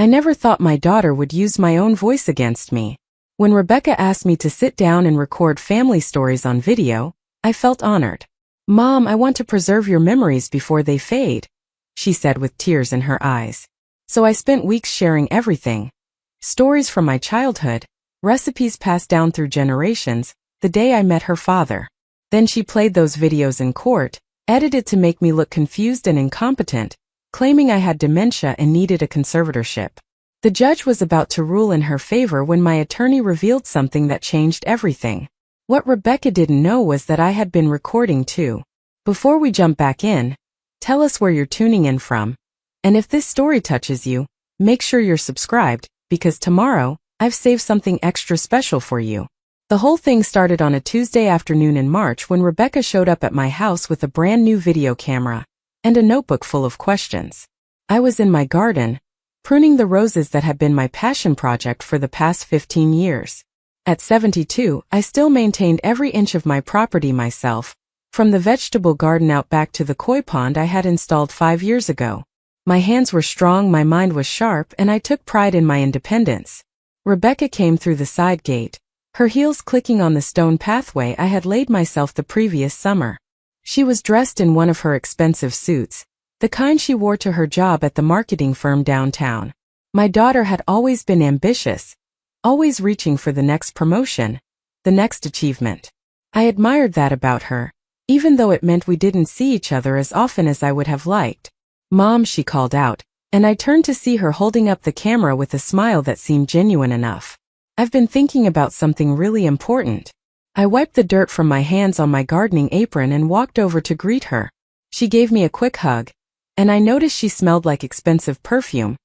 I never thought my daughter would use my own voice against me. When Rebecca asked me to sit down and record family stories on video, I felt honored. "Mom, I want to preserve your memories before they fade," she said with tears in her eyes. So I spent weeks sharing everything. Stories from my childhood, recipes passed down through generations, the day I met her father. Then she played those videos in court, edited to make me look confused and incompetent, claiming I had dementia and needed a conservatorship. The judge was about to rule in her favor when my attorney revealed something that changed everything. What Rebecca didn't know was that I had been recording too. Before we jump back in, tell us where you're tuning in from. And if this story touches you, make sure you're subscribed, because tomorrow, I've saved something extra special for you. The whole thing started on a Tuesday afternoon in March when Rebecca showed up at my house with a brand new video camera and a notebook full of questions. I was in my garden, pruning the roses that had been my passion project for the past 15 years. At 72, I still maintained every inch of my property myself, from the vegetable garden out back to the koi pond I had installed 5 years ago. My hands were strong, my mind was sharp, and I took pride in my independence. Rebecca came through the side gate, her heels clicking on the stone pathway I had laid myself the previous summer. She was dressed in one of her expensive suits, the kind she wore to her job at the marketing firm downtown. My daughter had always been ambitious, always reaching for the next promotion, the next achievement. I admired that about her, even though it meant we didn't see each other as often as I would have liked. "Mom," she called out, and I turned to see her holding up the camera with a smile that seemed genuine enough. "I've been thinking about something really important." I wiped the dirt from my hands on my gardening apron and walked over to greet her. She gave me a quick hug, and I noticed she smelled like expensive perfume,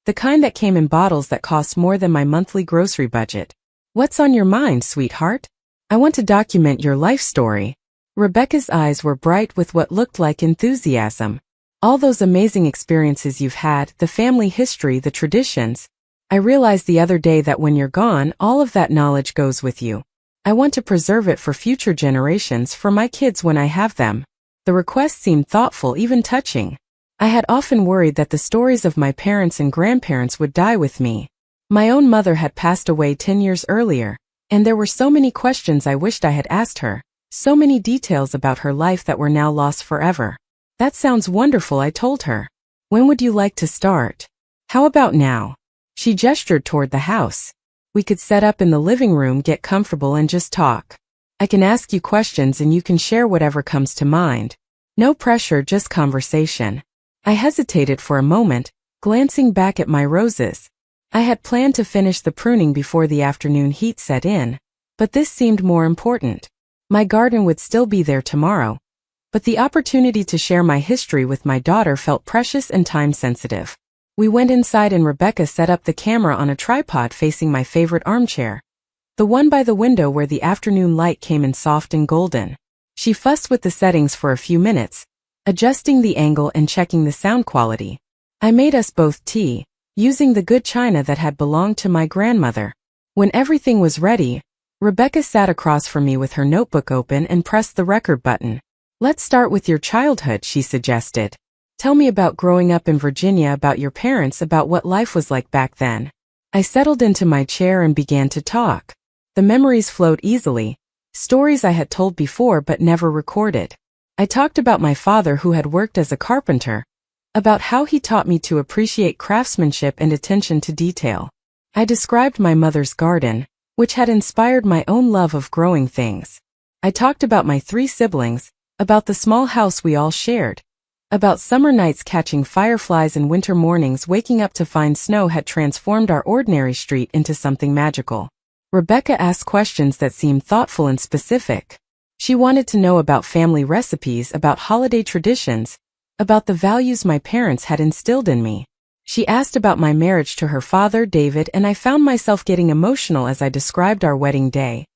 the kind that came in bottles that cost more than my monthly grocery budget. "What's on your mind, sweetheart?" "I want to document your life story." Rebecca's eyes were bright with what looked like enthusiasm. "All those amazing experiences you've had, the family history, the traditions. I realized the other day that when you're gone, all of that knowledge goes with you. I want to preserve it for future generations, for my kids when I have them." The request seemed thoughtful, even touching. I had often worried that the stories of my parents and grandparents would die with me. My own mother had passed away 10 years earlier, and there were so many questions I wished I had asked her, so many details about her life that were now lost forever. "That sounds wonderful," I told her. "When would you like to start?" "How about now?" She gestured toward the house. "We could set up in the living room, get comfortable, and just talk. I can ask you questions and you can share whatever comes to mind. No pressure, just conversation." I hesitated for a moment, glancing back at my roses. I had planned to finish the pruning before the afternoon heat set in, but this seemed more important. My garden would still be there tomorrow, but the opportunity to share my history with my daughter felt precious and time-sensitive. We went inside and Rebecca set up the camera on a tripod facing my favorite armchair, the one by the window where the afternoon light came in soft and golden. She fussed with the settings for a few minutes, adjusting the angle and checking the sound quality. I made us both tea, using the good china that had belonged to my grandmother. When everything was ready, Rebecca sat across from me with her notebook open and pressed the record button. "Let's start with your childhood," she suggested. "Tell me about growing up in Virginia, about your parents, about what life was like back then." I settled into my chair and began to talk. The memories flowed easily, stories I had told before but never recorded. I talked about my father who had worked as a carpenter, about how he taught me to appreciate craftsmanship and attention to detail. I described my mother's garden, which had inspired my own love of growing things. I talked about my 3 siblings, about the small house we all shared, about summer nights catching fireflies and winter mornings waking up to find snow had transformed our ordinary street into something magical. Rebecca asked questions that seemed thoughtful and specific. She wanted to know about family recipes, about holiday traditions, about the values my parents had instilled in me. She asked about my marriage to her father, David, and I found myself getting emotional as I described our wedding day,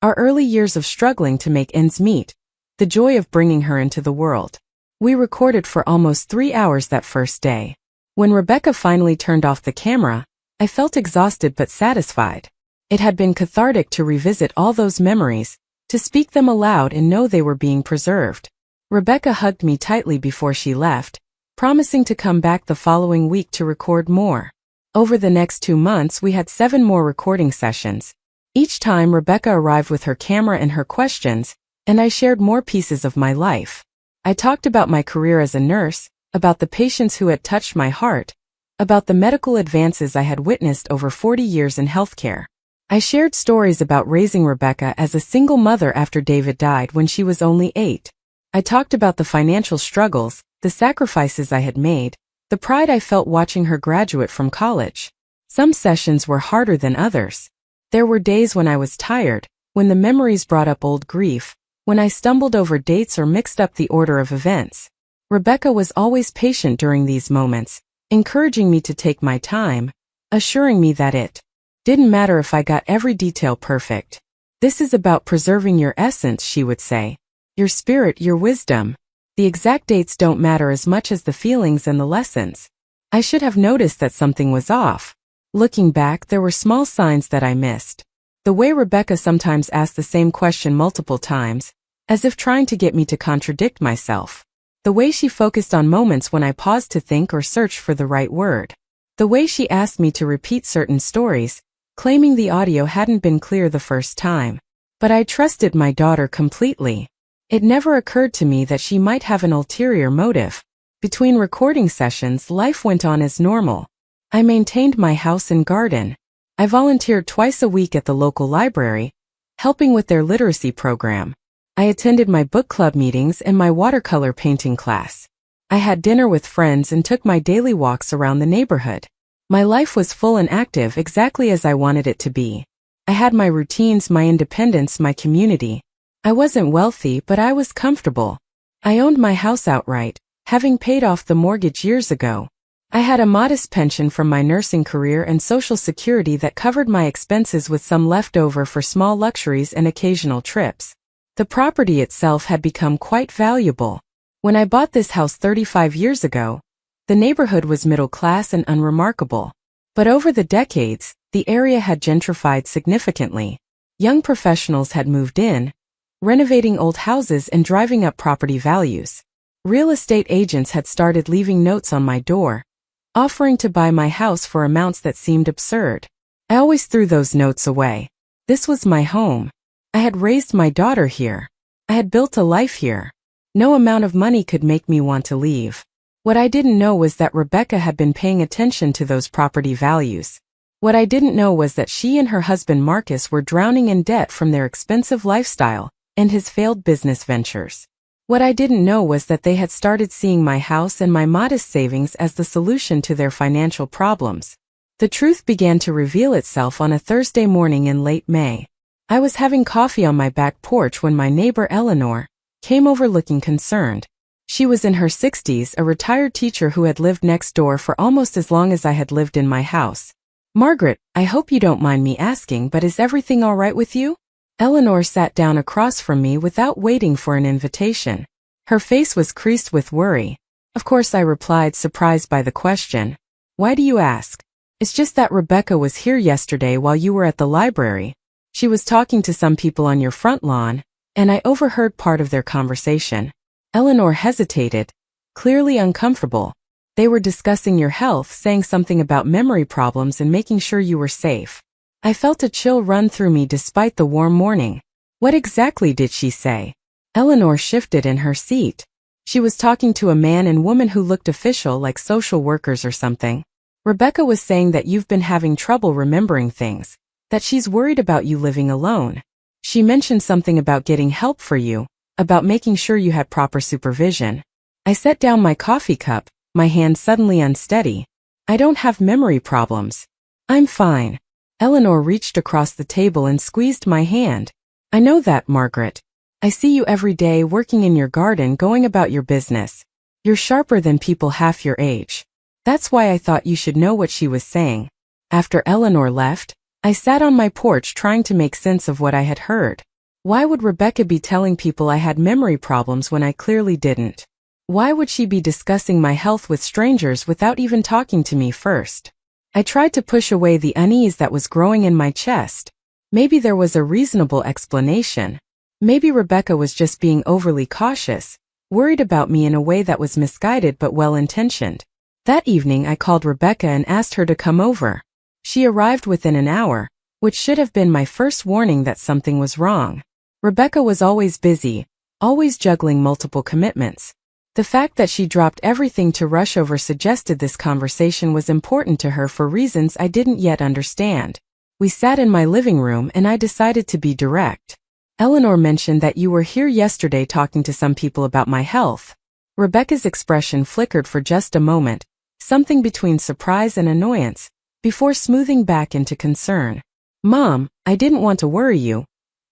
our early years of struggling to make ends meet, the joy of bringing her into the world. We recorded for almost 3 hours that first day. When Rebecca finally turned off the camera, I felt exhausted but satisfied. It had been cathartic to revisit all those memories, to speak them aloud and know they were being preserved. Rebecca hugged me tightly before she left, promising to come back the following week to record more. Over the next 2 months, we had 7 more recording sessions. Each time, Rebecca arrived with her camera and her questions, and I shared more pieces of my life. I talked about my career as a nurse, about the patients who had touched my heart, about the medical advances I had witnessed over 40 years in healthcare. I shared stories about raising Rebecca as a single mother after David died when she was only 8. I talked about the financial struggles, the sacrifices I had made, the pride I felt watching her graduate from college. Some sessions were harder than others. There were days when I was tired, when the memories brought up old grief, when I stumbled over dates or mixed up the order of events. Rebecca was always patient during these moments, encouraging me to take my time, assuring me that it didn't matter if I got every detail perfect. This is about preserving your essence, she would say. Your spirit, your wisdom. The exact dates don't matter as much as the feelings and the lessons. I should have noticed that something was off. Looking back, there were small signs that I missed. The way Rebecca sometimes asked the same question multiple times, as if trying to get me to contradict myself. The way she focused on moments when I paused to think or search for the right word. The way she asked me to repeat certain stories, claiming the audio hadn't been clear the first time. But I trusted my daughter completely. It never occurred to me that she might have an ulterior motive. Between recording sessions, life went on as normal. I maintained my house and garden. I volunteered twice a week at the local library, helping with their literacy program. I attended my book club meetings and my watercolor painting class. I had dinner with friends and took my daily walks around the neighborhood. My life was full and active, exactly as I wanted it to be. I had my routines, my independence, my community. I wasn't wealthy, but I was comfortable. I owned my house outright, having paid off the mortgage years ago. I had a modest pension from my nursing career and Social Security that covered my expenses with some left over for small luxuries and occasional trips. The property itself had become quite valuable. When I bought this house 35 years ago, the neighborhood was middle class and unremarkable. But over the decades, the area had gentrified significantly. Young professionals had moved in, renovating old houses and driving up property values. Real estate agents had started leaving notes on my door, offering to buy my house for amounts that seemed absurd. I always threw those notes away. This was my home. I had raised my daughter here. I had built a life here. No amount of money could make me want to leave. What I didn't know was that Rebecca had been paying attention to those property values. What I didn't know was that she and her husband Marcus were drowning in debt from their expensive lifestyle and his failed business ventures. What I didn't know was that they had started seeing my house and my modest savings as the solution to their financial problems. The truth began to reveal itself on a Thursday morning in late May. I was having coffee on my back porch when my neighbor Eleanor came over looking concerned. She was in her 60s, a retired teacher who had lived next door for almost as long as I had lived in my house. "Margaret, I hope you don't mind me asking, but is everything all right with you?" Eleanor sat down across from me without waiting for an invitation. Her face was creased with worry. Of course, I replied, surprised by the question. "Why do you ask?" "It's just that Rebecca was here yesterday while you were at the library. She was talking to some people on your front lawn, and I overheard part of their conversation." Eleanor hesitated, clearly uncomfortable. "They were discussing your health, saying something about memory problems and making sure you were safe." I felt a chill run through me despite the warm morning. What exactly did she say? Eleanor shifted in her seat. She was talking to a man and woman who looked official, like social workers or something. "Rebecca was saying that you've been having trouble remembering things, that she's worried about you living alone. She mentioned something about getting help for you, about making sure you had proper supervision." I set down my coffee cup, my hand suddenly unsteady. "I don't have memory problems. I'm fine." Eleanor reached across the table and squeezed my hand. "I know that, Margaret. I see you every day working in your garden, going about your business. You're sharper than people half your age. That's why I thought you should know what she was saying." After Eleanor left, I sat on my porch trying to make sense of what I had heard. Why would Rebecca be telling people I had memory problems when I clearly didn't? Why would she be discussing my health with strangers without even talking to me first? I tried to push away the unease that was growing in my chest. Maybe there was a reasonable explanation. Maybe Rebecca was just being overly cautious, worried about me in a way that was misguided but well-intentioned. That evening I called Rebecca and asked her to come over. She arrived within an hour, which should have been my first warning that something was wrong. Rebecca was always busy, always juggling multiple commitments. The fact that she dropped everything to rush over suggested this conversation was important to her for reasons I didn't yet understand. We sat in my living room and I decided to be direct. Eleanor mentioned that you were here yesterday talking to some people about my health. Rebecca's expression flickered for just a moment, something between surprise and annoyance, before smoothing back into concern. Mom, I didn't want to worry you,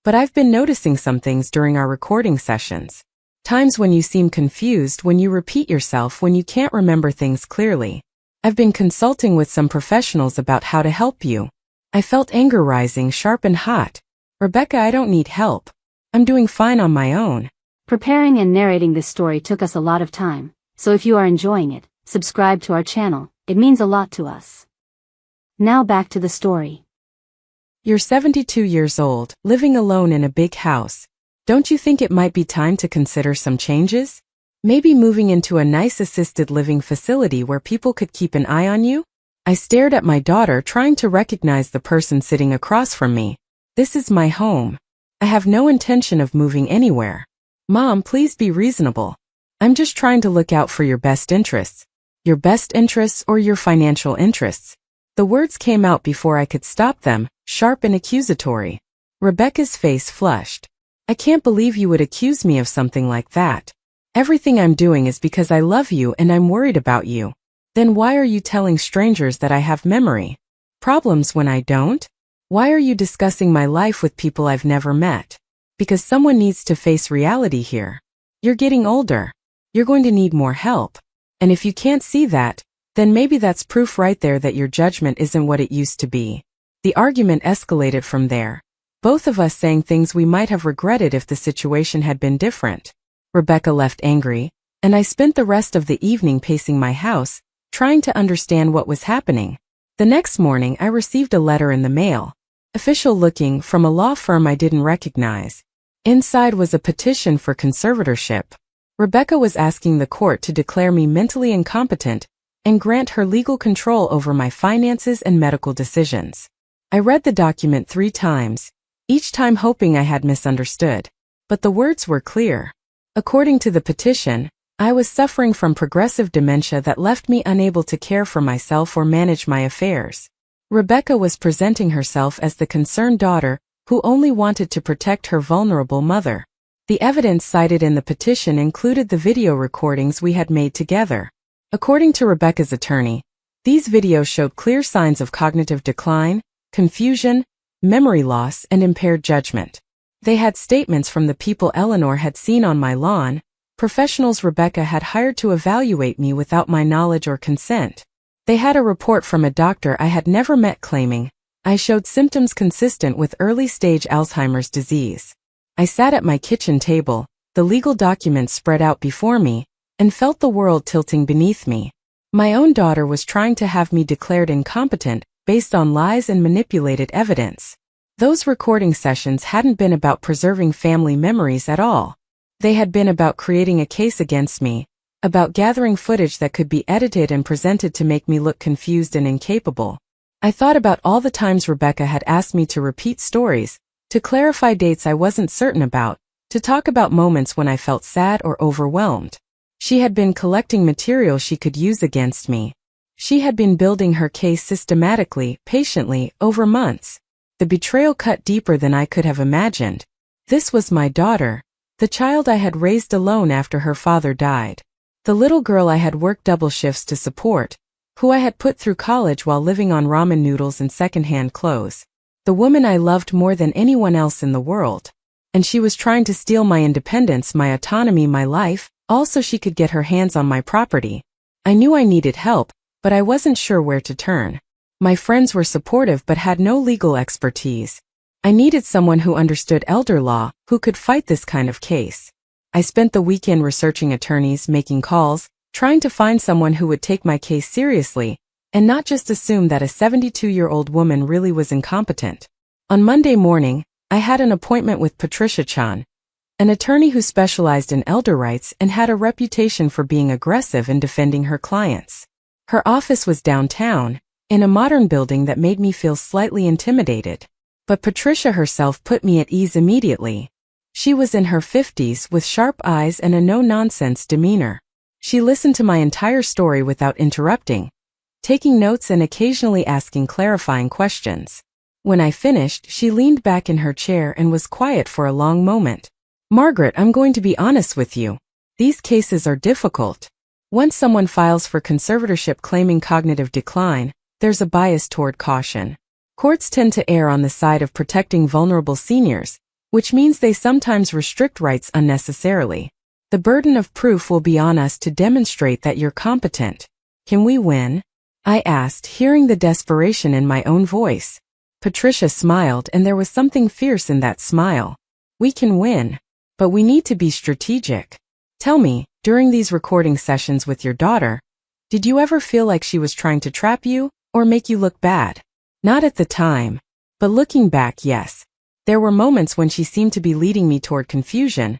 but I've been noticing some things during our recording sessions. Times when you seem confused, when you repeat yourself, when you can't remember things clearly. I've been consulting with some professionals about how to help you. I felt anger rising sharp and hot. Rebecca, I don't need help. I'm doing fine on my own. Preparing and narrating this story took us a lot of time, so if you are enjoying it, subscribe to our channel, it means a lot to us. Now back to the story. You're 72 years old, living alone in a big house. Don't you think it might be time to consider some changes? Maybe moving into a nice assisted living facility where people could keep an eye on you? I stared at my daughter, trying to recognize the person sitting across from me. This is my home. I have no intention of moving anywhere. Mom, please be reasonable. I'm just trying to look out for your best interests. Your best interests or your financial interests? The words came out before I could stop them, sharp and accusatory. Rebecca's face flushed. I can't believe you would accuse me of something like that. Everything I'm doing is because I love you and I'm worried about you. Then why are you telling strangers that I have memory problems when I don't? Why are you discussing my life with people I've never met? Because someone needs to face reality here. You're getting older. You're going to need more help. And if you can't see that, then maybe that's proof right there that your judgment isn't what it used to be. The argument escalated from there, both of us saying things we might have regretted if the situation had been different. Rebecca left angry, and I spent the rest of the evening pacing my house, trying to understand what was happening. The next morning I received a letter in the mail, official looking, from a law firm I didn't recognize. Inside was a petition for conservatorship. Rebecca was asking the court to declare me mentally incompetent and grant her legal control over my finances and medical decisions. I read the document 3 times, each time hoping I had misunderstood. But the words were clear. According to the petition, I was suffering from progressive dementia that left me unable to care for myself or manage my affairs. Rebecca was presenting herself as the concerned daughter who only wanted to protect her vulnerable mother. The evidence cited in the petition included the video recordings we had made together. According to Rebecca's attorney, these videos showed clear signs of cognitive decline, confusion, memory loss, and impaired judgment. They had statements from the people Eleanor had seen on my lawn, professionals Rebecca had hired to evaluate me without my knowledge or consent. They had a report from a doctor I had never met claiming I showed symptoms consistent with early-stage Alzheimer's disease. I sat at my kitchen table, the legal documents spread out before me, and felt the world tilting beneath me. My own daughter was trying to have me declared incompetent based on lies and manipulated evidence. Those recording sessions hadn't been about preserving family memories at all. They had been about creating a case against me, about gathering footage that could be edited and presented to make me look confused and incapable. I thought about all the times Rebecca had asked me to repeat stories, to clarify dates I wasn't certain about, to talk about moments when I felt sad or overwhelmed. She had been collecting material she could use against me. She had been building her case systematically, patiently, over months. The betrayal cut deeper than I could have imagined. This was my daughter, the child I had raised alone after her father died. The little girl I had worked double shifts to support, who I had put through college while living on ramen noodles and secondhand clothes. The woman I loved more than anyone else in the world. And she was trying to steal my independence, my autonomy, my life, all so she could get her hands on my property. I knew I needed help, but I wasn't sure where to turn. My friends were supportive but had no legal expertise. I needed someone who understood elder law, who could fight this kind of case. I spent the weekend researching attorneys, making calls, trying to find someone who would take my case seriously, and not just assume that a 72-year-old woman really was incompetent. On Monday morning, I had an appointment with Patricia Chan, an attorney who specialized in elder rights and had a reputation for being aggressive in defending her clients. Her office was downtown, in a modern building that made me feel slightly intimidated. But Patricia herself put me at ease immediately. She was in her 50s with sharp eyes and a no-nonsense demeanor. She listened to my entire story without interrupting, taking notes and occasionally asking clarifying questions. When I finished, she leaned back in her chair and was quiet for a long moment. "Margaret, I'm going to be honest with you. These cases are difficult. Once someone files for conservatorship claiming cognitive decline, there's a bias toward caution. Courts tend to err on the side of protecting vulnerable seniors, which means they sometimes restrict rights unnecessarily. The burden of proof will be on us to demonstrate that you're competent. Can we win?" I asked, hearing the desperation in my own voice. Patricia smiled, and there was something fierce in that smile. "We can win. But we need to be strategic. Tell me, during these recording sessions with your daughter, did you ever feel like she was trying to trap you, or make you look bad?" "Not at the time. But looking back, yes. There were moments when she seemed to be leading me toward confusion,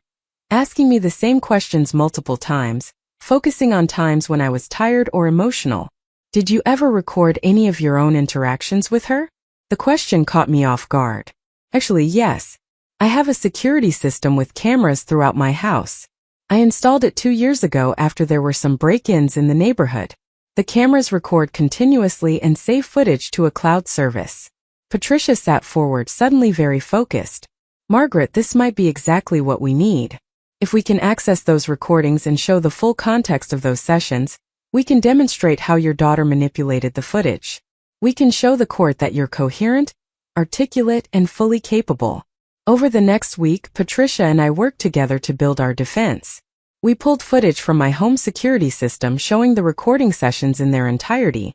asking me the same questions multiple times, focusing on times when I was tired or emotional." "Did you ever record any of your own interactions with her?" The question caught me off guard. "Actually, yes. I have a security system with cameras throughout my house. I installed it 2 years ago after there were some break-ins in the neighborhood. The cameras record continuously and save footage to a cloud service." Patricia sat forward, suddenly very focused. "Margaret, this might be exactly what we need. If we can access those recordings and show the full context of those sessions, we can demonstrate how your daughter manipulated the footage. We can show the court that you're coherent, articulate, and fully capable." Over the next week, Patricia and I worked together to build our defense. We pulled footage from my home security system showing the recording sessions in their entirety,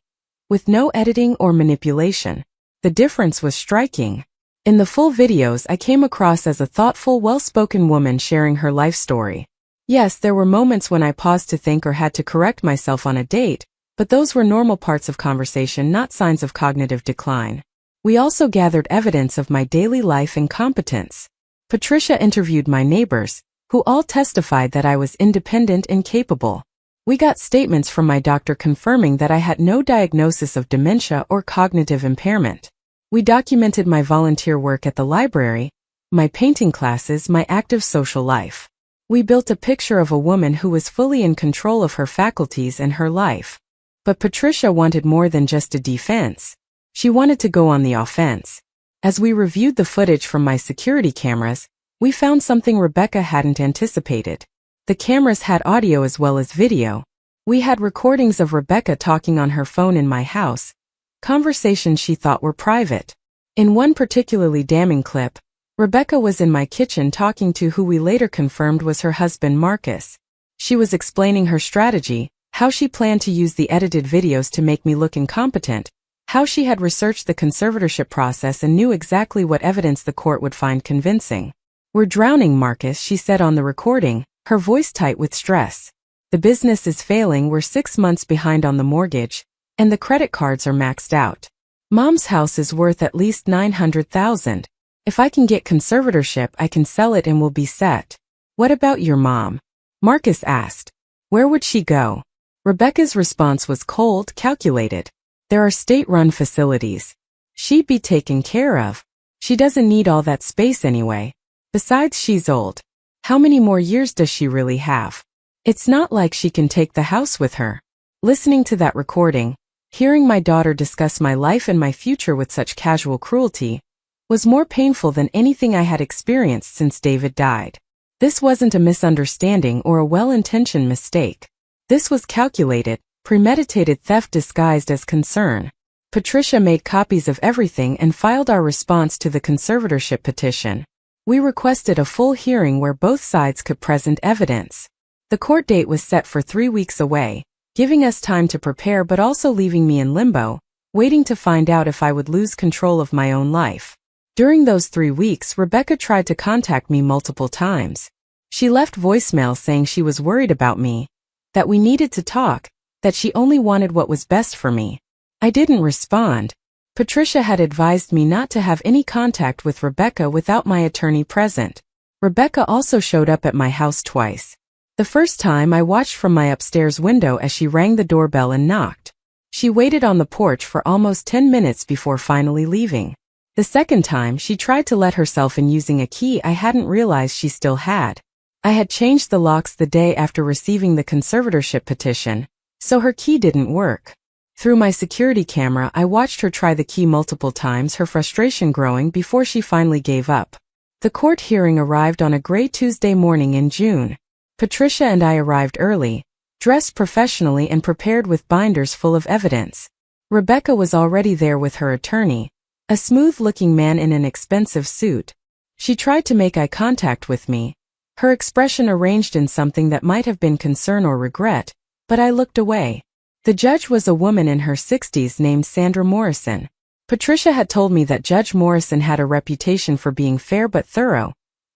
with no editing or manipulation. The difference was striking. In the full videos, I came across as a thoughtful, well-spoken woman sharing her life story. Yes, there were moments when I paused to think or had to correct myself on a date, but those were normal parts of conversation, not signs of cognitive decline. We also gathered evidence of my daily life and competence. Patricia interviewed my neighbors, who all testified that I was independent and capable. We got statements from my doctor confirming that I had no diagnosis of dementia or cognitive impairment. We documented my volunteer work at the library, my painting classes, my active social life. We built a picture of a woman who was fully in control of her faculties and her life. But Patricia wanted more than just a defense. She wanted to go on the offense. As we reviewed the footage from my security cameras, we found something Rebecca hadn't anticipated. The cameras had audio as well as video. We had recordings of Rebecca talking on her phone in my house, conversations she thought were private. In one particularly damning clip, Rebecca was in my kitchen talking to who we later confirmed was her husband Marcus. She was explaining her strategy, how she planned to use the edited videos to make me look incompetent, how she had researched the conservatorship process and knew exactly what evidence the court would find convincing. "We're drowning, Marcus," she said on the recording, her voice tight with stress. "The business is failing, we're 6 months behind on the mortgage, and the credit cards are maxed out. Mom's house is worth at least $900,000. If I can get conservatorship, I can sell it and we'll be set." "What about your mom?" Marcus asked. "Where would she go?" Rebecca's response was cold, calculated. "There are state-run facilities. She'd be taken care of. She doesn't need all that space anyway. Besides, she's old. How many more years does she really have? It's not like she can take the house with her." Listening to that recording, hearing my daughter discuss my life and my future with such casual cruelty, was more painful than anything I had experienced since David died. This wasn't a misunderstanding or a well-intentioned mistake. This was calculated, premeditated theft disguised as concern. Patricia made copies of everything and filed our response to the conservatorship petition. We requested a full hearing where both sides could present evidence. The court date was set for 3 weeks away, giving us time to prepare but also leaving me in limbo, waiting to find out if I would lose control of my own life. During those 3 weeks, Rebecca tried to contact me multiple times. She left voicemails saying she was worried about me, that we needed to talk, that she only wanted what was best for me. I didn't respond. Patricia had advised me not to have any contact with Rebecca without my attorney present. Rebecca also showed up at my house twice. The first time I watched from my upstairs window as she rang the doorbell and knocked. She waited on the porch for almost 10 minutes before finally leaving. The second time, she tried to let herself in using a key I hadn't realized she still had. I had changed the locks the day after receiving the conservatorship petition, so her key didn't work. Through my security camera, I watched her try the key multiple times, her frustration growing before she finally gave up. The court hearing arrived on a gray Tuesday morning in June. Patricia and I arrived early, dressed professionally and prepared with binders full of evidence. Rebecca was already there with her attorney, a smooth-looking man in an expensive suit. She tried to make eye contact with me, her expression arranged in something that might have been concern or regret, but I looked away. The judge was a woman in her 60s named Sandra Morrison. Patricia had told me that Judge Morrison had a reputation for being fair but thorough,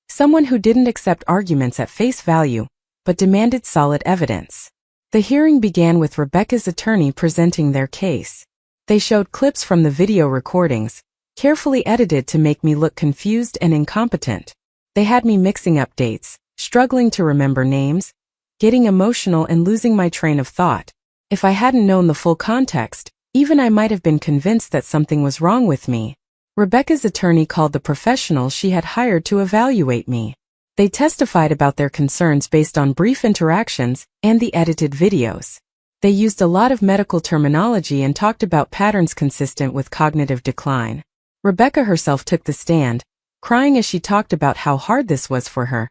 someone who didn't accept arguments at face value, but demanded solid evidence. The hearing began with Rebecca's attorney presenting their case. They showed clips from the video recordings, carefully edited to make me look confused and incompetent. They had me mixing up dates, struggling to remember names, getting emotional and losing my train of thought. If I hadn't known the full context, even I might have been convinced that something was wrong with me. Rebecca's attorney called the professionals she had hired to evaluate me. They testified about their concerns based on brief interactions and the edited videos. They used a lot of medical terminology and talked about patterns consistent with cognitive decline. Rebecca herself took the stand, crying as she talked about how hard this was for her,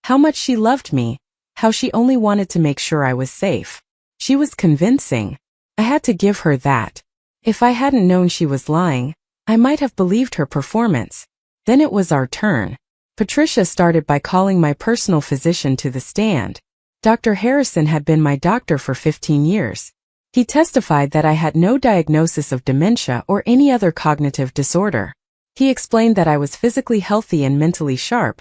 how much she loved me, how she only wanted to make sure I was safe. She was convincing. I had to give her that. If I hadn't known she was lying, I might have believed her performance. Then it was our turn. Patricia started by calling my personal physician to the stand. Dr. Harrison had been my doctor for 15 years. He testified that I had no diagnosis of dementia or any other cognitive disorder. He explained that I was physically healthy and mentally sharp,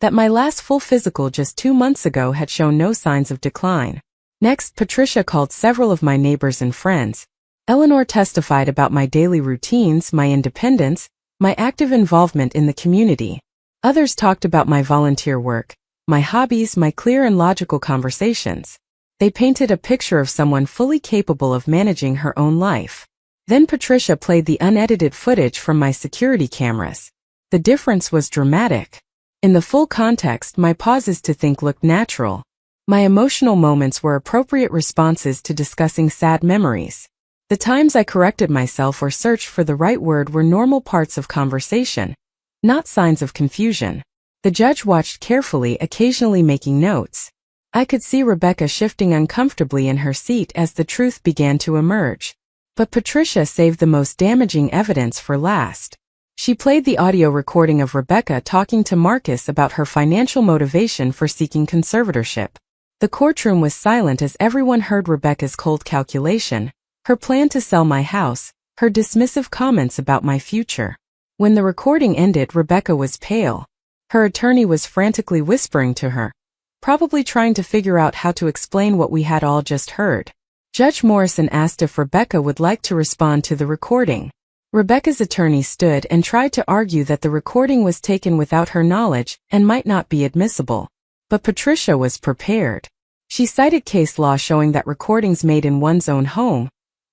that my last full physical just 2 months ago had shown no signs of decline. Next, Patricia called several of my neighbors and friends. Eleanor testified about my daily routines, my independence, my active involvement in the community. Others talked about my volunteer work, my hobbies, my clear and logical conversations. They painted a picture of someone fully capable of managing her own life. Then Patricia played the unedited footage from my security cameras. The difference was dramatic. In the full context, my pauses to think looked natural. My emotional moments were appropriate responses to discussing sad memories. The times I corrected myself or searched for the right word were normal parts of conversation, not signs of confusion. The judge watched carefully, occasionally making notes. I could see Rebecca shifting uncomfortably in her seat as the truth began to emerge. But Patricia saved the most damaging evidence for last. She played the audio recording of Rebecca talking to Marcus about her financial motivation for seeking conservatorship. The courtroom was silent as everyone heard Rebecca's cold calculation, her plan to sell my house, her dismissive comments about my future. When the recording ended, Rebecca was pale. Her attorney was frantically whispering to her, probably trying to figure out how to explain what we had all just heard. Judge Morrison asked if Rebecca would like to respond to the recording. Rebecca's attorney stood and tried to argue that the recording was taken without her knowledge and might not be admissible. But Patricia was prepared. She cited case law showing that recordings made in one's own home,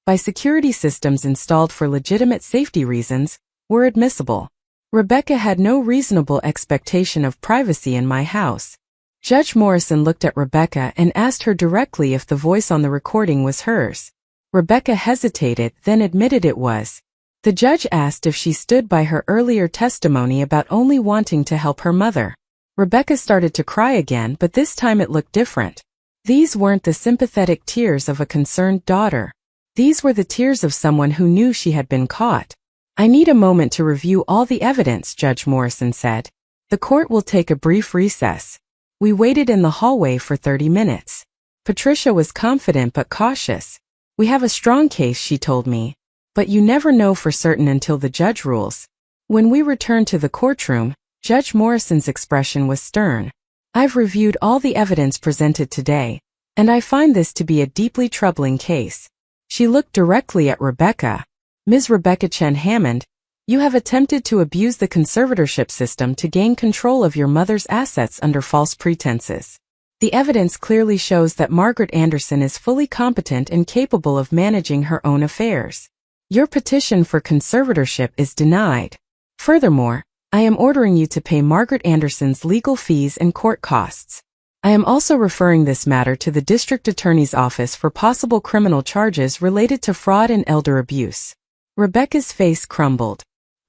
by security systems installed for legitimate safety reasons, were admissible. Rebecca had no reasonable expectation of privacy in my house. Judge Morrison looked at Rebecca and asked her directly if the voice on the recording was hers. Rebecca hesitated, then admitted it was. The judge asked if she stood by her earlier testimony about only wanting to help her mother. Rebecca started to cry again, but this time it looked different. These weren't the sympathetic tears of a concerned daughter. These were the tears of someone who knew she had been caught. "I need a moment to review all the evidence," Judge Morrison said. "The court will take a brief recess." We waited in the hallway for 30 minutes. Patricia was confident but cautious. "We have a strong case," she told me. "But you never know for certain until the judge rules." When we returned to the courtroom, Judge Morrison's expression was stern. "I've reviewed all the evidence presented today, and I find this to be a deeply troubling case." She looked directly at Rebecca. "Ms. Rebecca Chen Hammond, you have attempted to abuse the conservatorship system to gain control of your mother's assets under false pretenses. The evidence clearly shows that Margaret Anderson is fully competent and capable of managing her own affairs. Your petition for conservatorship is denied. Furthermore, I am ordering you to pay Margaret Anderson's legal fees and court costs. I am also referring this matter to the District Attorney's Office for possible criminal charges related to fraud and elder abuse. Rebecca's face crumbled.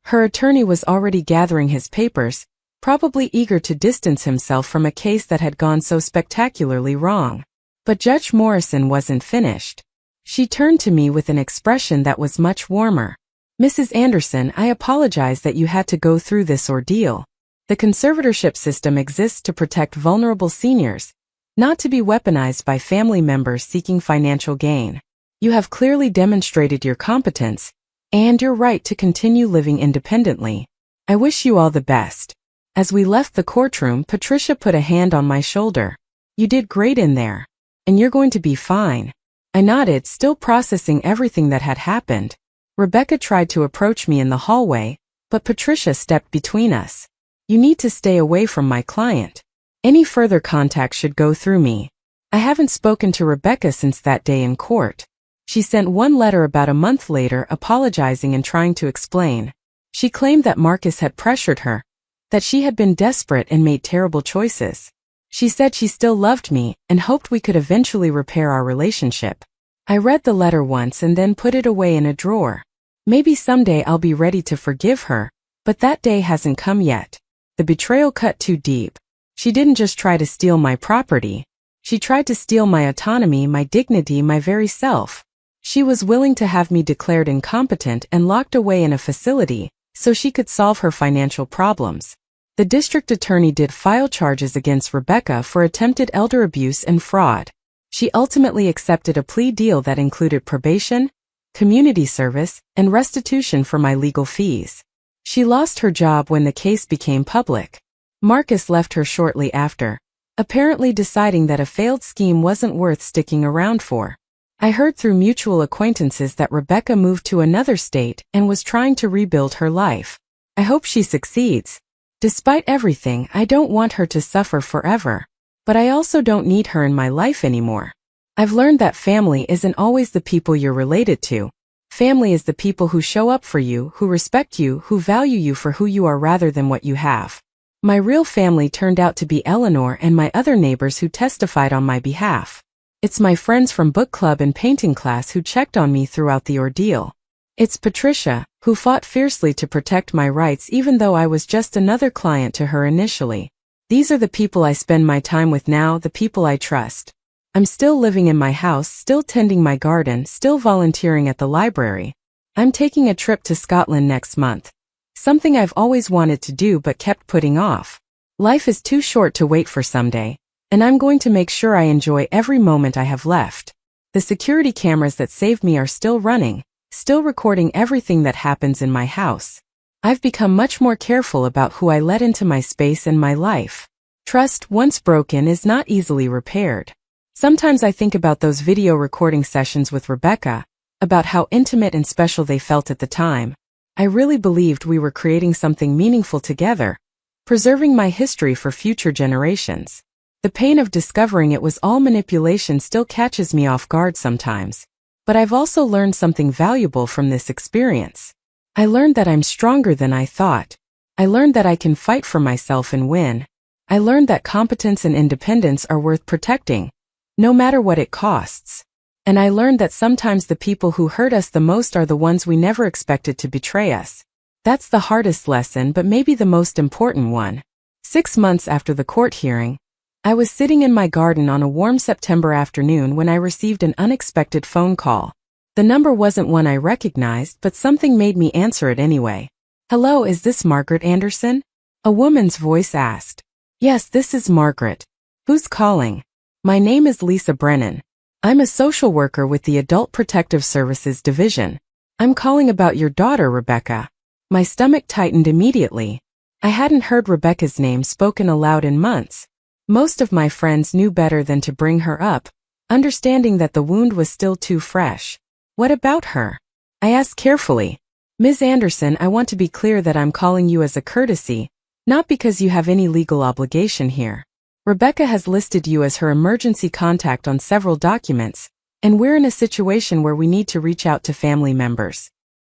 Her attorney was already gathering his papers, probably eager to distance himself from a case that had gone so spectacularly wrong. But Judge Morrison wasn't finished. She turned to me with an expression that was much warmer. Mrs. Anderson, I apologize that you had to go through this ordeal. The conservatorship system exists to protect vulnerable seniors, not to be weaponized by family members seeking financial gain. You have clearly demonstrated your competence and your right to continue living independently. I wish you all the best. As we left the courtroom, Patricia put a hand on my shoulder. You did great in there. And you're going to be fine. I nodded, still processing everything that had happened. Rebecca tried to approach me in the hallway, but Patricia stepped between us. You need to stay away from my client. Any further contact should go through me. I haven't spoken to Rebecca since that day in court. She sent one letter about a month later apologizing and trying to explain. She claimed that Marcus had pressured her, that she had been desperate and made terrible choices. She said she still loved me and hoped we could eventually repair our relationship. I read the letter once and then put it away in a drawer. Maybe someday I'll be ready to forgive her, but that day hasn't come yet. The betrayal cut too deep. She didn't just try to steal my property. She tried to steal my autonomy, my dignity, my very self. She was willing to have me declared incompetent and locked away in a facility so she could solve her financial problems. The district attorney did file charges against Rebecca for attempted elder abuse and fraud. She ultimately accepted a plea deal that included probation, community service, and restitution for my legal fees. She lost her job when the case became public. Marcus left her shortly after, apparently deciding that a failed scheme wasn't worth sticking around for. I heard through mutual acquaintances that Rebecca moved to another state and was trying to rebuild her life. I hope she succeeds. Despite everything, I don't want her to suffer forever. But I also don't need her in my life anymore. I've learned that family isn't always the people you're related to. Family is the people who show up for you, who respect you, who value you for who you are rather than what you have. My real family turned out to be Eleanor and my other neighbors who testified on my behalf. It's my friends from book club and painting class who checked on me throughout the ordeal. It's Patricia, who fought fiercely to protect my rights even though I was just another client to her initially. These are the people I spend my time with now, the people I trust. I'm still living in my house, still tending my garden, still volunteering at the library. I'm taking a trip to Scotland next month. Something I've always wanted to do but kept putting off. Life is too short to wait for someday, and I'm going to make sure I enjoy every moment I have left. The security cameras that saved me are still running, still recording everything that happens in my house. I've become much more careful about who I let into my space and my life. Trust, once broken, is not easily repaired. Sometimes I think about those video recording sessions with Rebecca, about how intimate and special they felt at the time. I really believed we were creating something meaningful together, preserving my history for future generations. The pain of discovering it was all manipulation still catches me off guard sometimes. But I've also learned something valuable from this experience. I learned that I'm stronger than I thought. I learned that I can fight for myself and win. I learned that competence and independence are worth protecting, no matter what it costs. And I learned that sometimes the people who hurt us the most are the ones we never expected to betray us. That's the hardest lesson, but maybe the most important one. 6 months after the court hearing, I was sitting in my garden on a warm September afternoon when I received an unexpected phone call. The number wasn't one I recognized, but something made me answer it anyway. "Hello, is this Margaret Anderson?" A woman's voice asked. "Yes, this is Margaret. Who's calling?" "My name is Lisa Brennan. I'm a social worker with the Adult Protective Services Division. I'm calling about your daughter, Rebecca." My stomach tightened immediately. I hadn't heard Rebecca's name spoken aloud in months. Most of my friends knew better than to bring her up, understanding that the wound was still too fresh. "What about her?" I asked carefully. "Ms. Anderson, I want to be clear that I'm calling you as a courtesy, not because you have any legal obligation here." Rebecca has listed you as her emergency contact on several documents, and we're in a situation where we need to reach out to family members.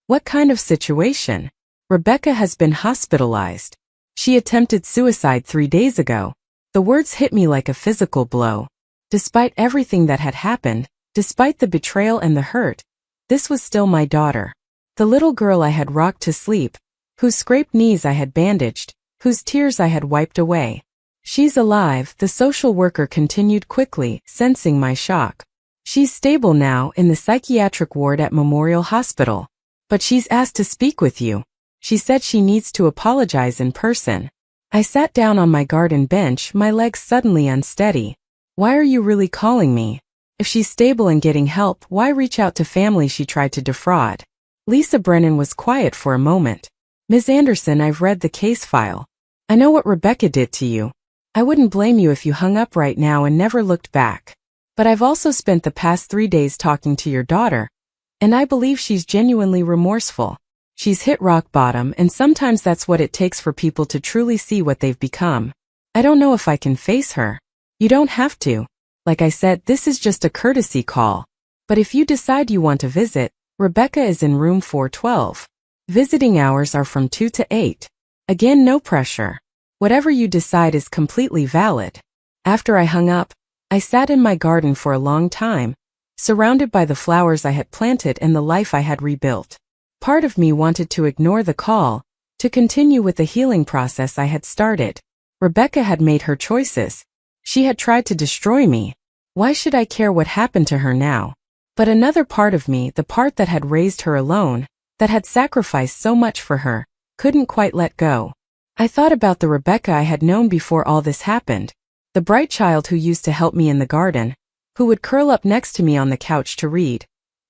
What kind of situation? Rebecca has been hospitalized. She attempted suicide 3 days ago. The words hit me like a physical blow. Despite everything that had happened, despite the betrayal and the hurt, this was still my daughter. The little girl I had rocked to sleep, whose scraped knees I had bandaged, whose tears I had wiped away. She's alive, the social worker continued quickly, sensing my shock. She's stable now in the psychiatric ward at Memorial Hospital. But she's asked to speak with you. She said she needs to apologize in person. I sat down on my garden bench, my legs suddenly unsteady. Why are you really calling me? If she's stable and getting help, why reach out to family she tried to defraud? Lisa Brennan was quiet for a moment. Ms. Anderson, I've read the case file. I know what Rebecca did to you. I wouldn't blame you if you hung up right now and never looked back. But I've also spent the past 3 days talking to your daughter, and I believe she's genuinely remorseful. She's hit rock bottom, and sometimes that's what it takes for people to truly see what they've become. I don't know if I can face her. You don't have to. Like I said, this is just a courtesy call. But if you decide you want to visit, Rebecca is in room 412. Visiting hours are from 2 to 8. Again, no pressure. Whatever you decide is completely valid. After I hung up, I sat in my garden for a long time, surrounded by the flowers I had planted and the life I had rebuilt. Part of me wanted to ignore the call, to continue with the healing process I had started. Rebecca had made her choices. She had tried to destroy me. Why should I care what happened to her now? But another part of me, the part that had raised her alone, that had sacrificed so much for her, couldn't quite let go. I thought about the Rebecca I had known before all this happened. The bright child who used to help me in the garden, who would curl up next to me on the couch to read,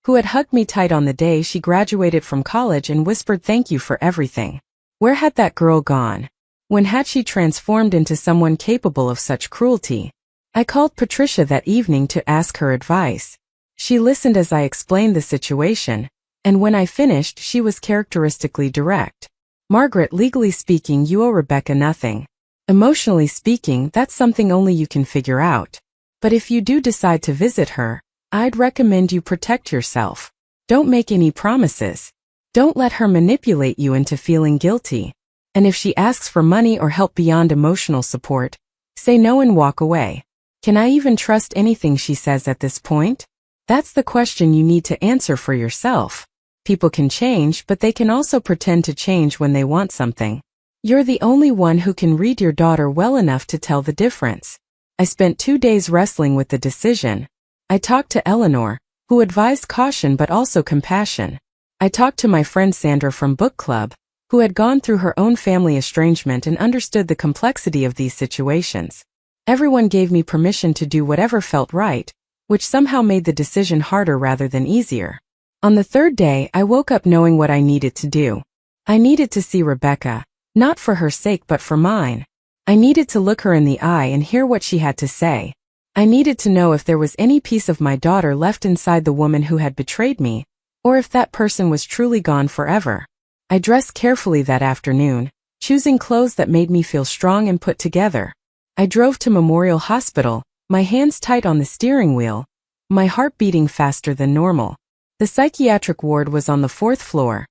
who had hugged me tight on the day she graduated from college and whispered thank you for everything. Where had that girl gone? When had she transformed into someone capable of such cruelty? I called Patricia that evening to ask her advice. She listened as I explained the situation, and when I finished, she was characteristically direct. Margaret, legally speaking, you owe Rebecca nothing. Emotionally speaking, that's something only you can figure out. But if you do decide to visit her, I'd recommend you protect yourself. Don't make any promises. Don't let her manipulate you into feeling guilty. And if she asks for money or help beyond emotional support, say no and walk away. Can I even trust anything she says at this point? That's the question you need to answer for yourself. People can change, but they can also pretend to change when they want something. You're the only one who can read your daughter well enough to tell the difference. I spent 2 days wrestling with the decision. I talked to Eleanor, who advised caution but also compassion. I talked to my friend Sandra from book club, who had gone through her own family estrangement and understood the complexity of these situations. Everyone gave me permission to do whatever felt right, which somehow made the decision harder rather than easier. On the 3rd day, I woke up knowing what I needed to do. I needed to see Rebecca, not for her sake but for mine. I needed to look her in the eye and hear what she had to say. I needed to know if there was any piece of my daughter left inside the woman who had betrayed me, or if that person was truly gone forever. I dressed carefully that afternoon, choosing clothes that made me feel strong and put together. I drove to Memorial Hospital, my hands tight on the steering wheel, my heart beating faster than normal. The psychiatric ward was on the 4th floor,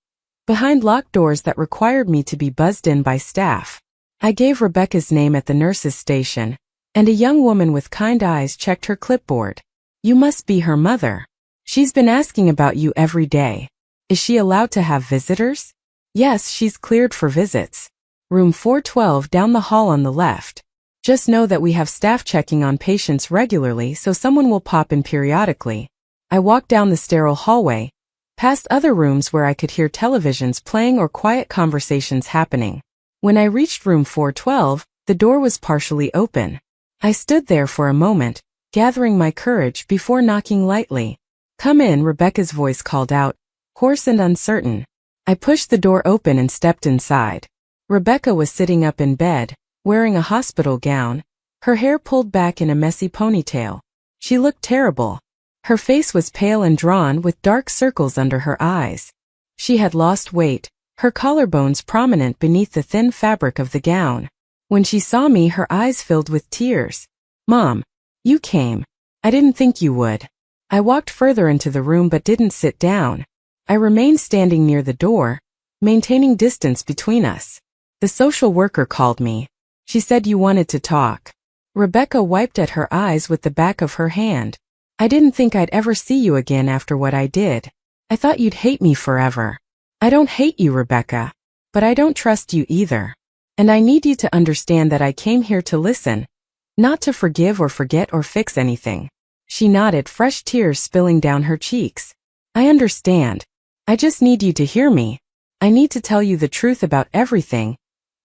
behind locked doors that required me to be buzzed in by staff. I gave Rebecca's name at the nurse's station, and a young woman with kind eyes checked her clipboard. You must be her mother. She's been asking about you every day. Is she allowed to have visitors? Yes, she's cleared for visits. Room 412 down the hall on the left. Just know that we have staff checking on patients regularly, so someone will pop in periodically. I walked down the sterile hallway, past other rooms where I could hear televisions playing or quiet conversations happening. When I reached room 412, the door was partially open. I stood there for a moment, gathering my courage before knocking lightly. Come in, Rebecca's voice called out, hoarse and uncertain. I pushed the door open and stepped inside. Rebecca was sitting up in bed, wearing a hospital gown, her hair pulled back in a messy ponytail. She looked terrible. Her face was pale and drawn with dark circles under her eyes. She had lost weight, her collarbones prominent beneath the thin fabric of the gown. When she saw me, her eyes filled with tears. Mom, you came. I didn't think you would. I walked further into the room but didn't sit down. I remained standing near the door, maintaining distance between us. The social worker called me. She said you wanted to talk. Rebecca wiped at her eyes with the back of her hand. I didn't think I'd ever see you again after what I did. I thought you'd hate me forever. I don't hate you, Rebecca. But I don't trust you either. And I need you to understand that I came here to listen, not to forgive or forget or fix anything. She nodded, fresh tears spilling down her cheeks. I understand. I just need you to hear me. I need to tell you the truth about everything,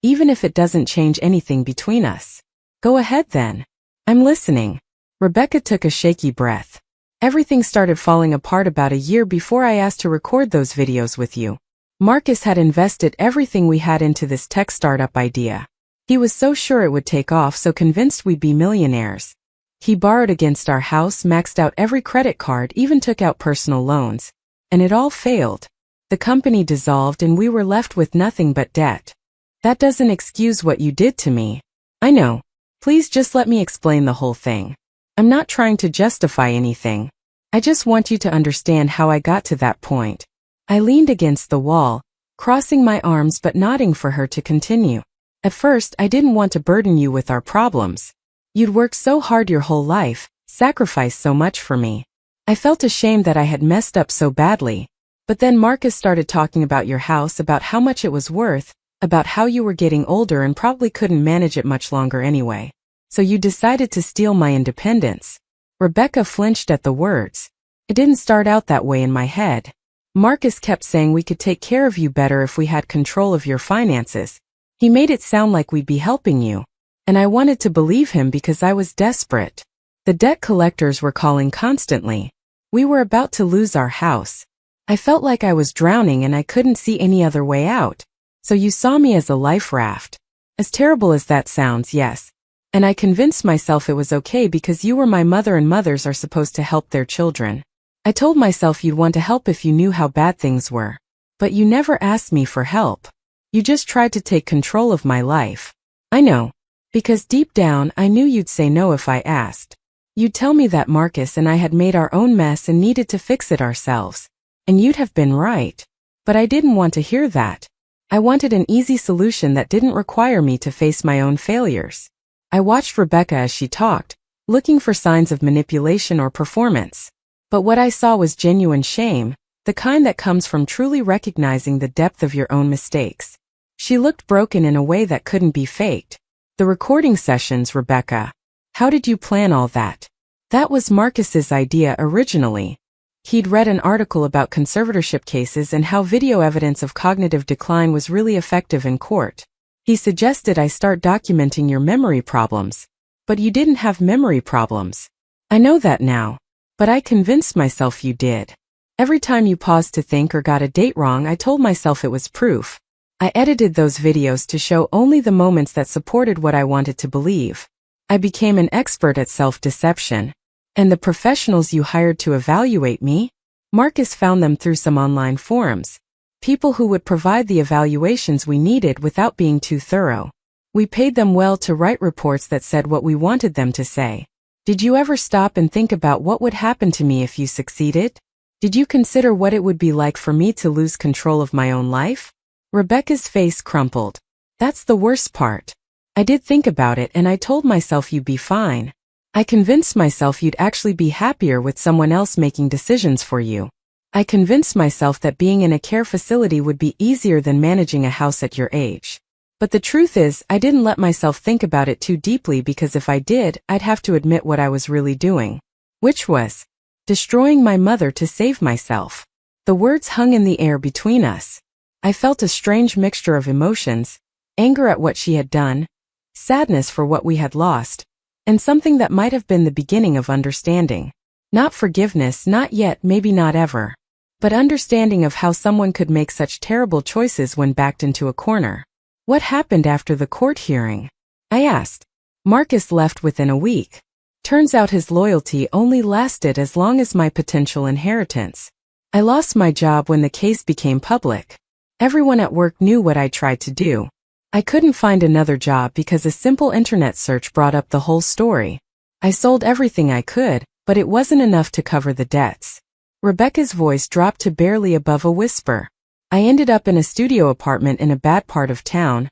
even if it doesn't change anything between us. Go ahead then. I'm listening. Rebecca took a shaky breath. Everything started falling apart about a year before I asked to record those videos with you. Marcus had invested everything we had into this tech startup idea. He was so sure it would take off, so convinced we'd be millionaires. He borrowed against our house, maxed out every credit card, even took out personal loans. And it all failed. The company dissolved and we were left with nothing but debt. That doesn't excuse what you did to me. I know. Please just let me explain the whole thing. I'm not trying to justify anything. I just want you to understand how I got to that point. I leaned against the wall, crossing my arms but nodding for her to continue. At first, I didn't want to burden you with our problems. You'd worked so hard your whole life, sacrificed so much for me. I felt ashamed that I had messed up so badly. But then Marcus started talking about your house, about how much it was worth, about how you were getting older and probably couldn't manage it much longer anyway. So you decided to steal my independence. Rebecca flinched at the words. It didn't start out that way in my head. Marcus kept saying we could take care of you better if we had control of your finances. He made it sound like we'd be helping you. And I wanted to believe him because I was desperate. The debt collectors were calling constantly. We were about to lose our house. I felt like I was drowning and I couldn't see any other way out. So you saw me as a life raft. As terrible as that sounds, yes. And I convinced myself it was okay because you were my mother and mothers are supposed to help their children. I told myself you'd want to help if you knew how bad things were. But you never asked me for help. You just tried to take control of my life. I know. Because deep down I knew you'd say no if I asked. You'd tell me that Marcus and I had made our own mess and needed to fix it ourselves. And you'd have been right. But I didn't want to hear that. I wanted an easy solution that didn't require me to face my own failures. I watched Rebecca as she talked, looking for signs of manipulation or performance. But what I saw was genuine shame, the kind that comes from truly recognizing the depth of your own mistakes. She looked broken in a way that couldn't be faked. The recording sessions, Rebecca. How did you plan all that? That was Marcus's idea originally. He'd read an article about conservatorship cases and how video evidence of cognitive decline was really effective in court. He suggested I start documenting your memory problems. But you didn't have memory problems. I know that now. But I convinced myself you did. Every time you paused to think or got a date wrong, I told myself it was proof. I edited those videos to show only the moments that supported what I wanted to believe. I became an expert at self-deception. And the professionals you hired to evaluate me? Marcus found them through some online forums. People who would provide the evaluations we needed without being too thorough. We paid them well to write reports that said what we wanted them to say. Did you ever stop and think about what would happen to me if you succeeded? Did you consider what it would be like for me to lose control of my own life? Rebecca's face crumpled. That's the worst part. I did think about it and I told myself you'd be fine. I convinced myself you'd actually be happier with someone else making decisions for you. I convinced myself that being in a care facility would be easier than managing a house at your age. But the truth is, I didn't let myself think about it too deeply because if I did, I'd have to admit what I was really doing. Which was destroying my mother to save myself. The words hung in the air between us. I felt a strange mixture of emotions, anger at what she had done, sadness for what we had lost, and something that might have been the beginning of understanding. Not forgiveness, not yet, maybe not ever. But understanding of how someone could make such terrible choices when backed into a corner. What happened after the court hearing? I asked. Marcus left within a week. Turns out his loyalty only lasted as long as my potential inheritance. I lost my job when the case became public. Everyone at work knew what I tried to do. I couldn't find another job because a simple internet search brought up the whole story. I sold everything I could, but it wasn't enough to cover the debts. Rebecca's voice dropped to barely above a whisper. I ended up in a studio apartment in a bad part of town,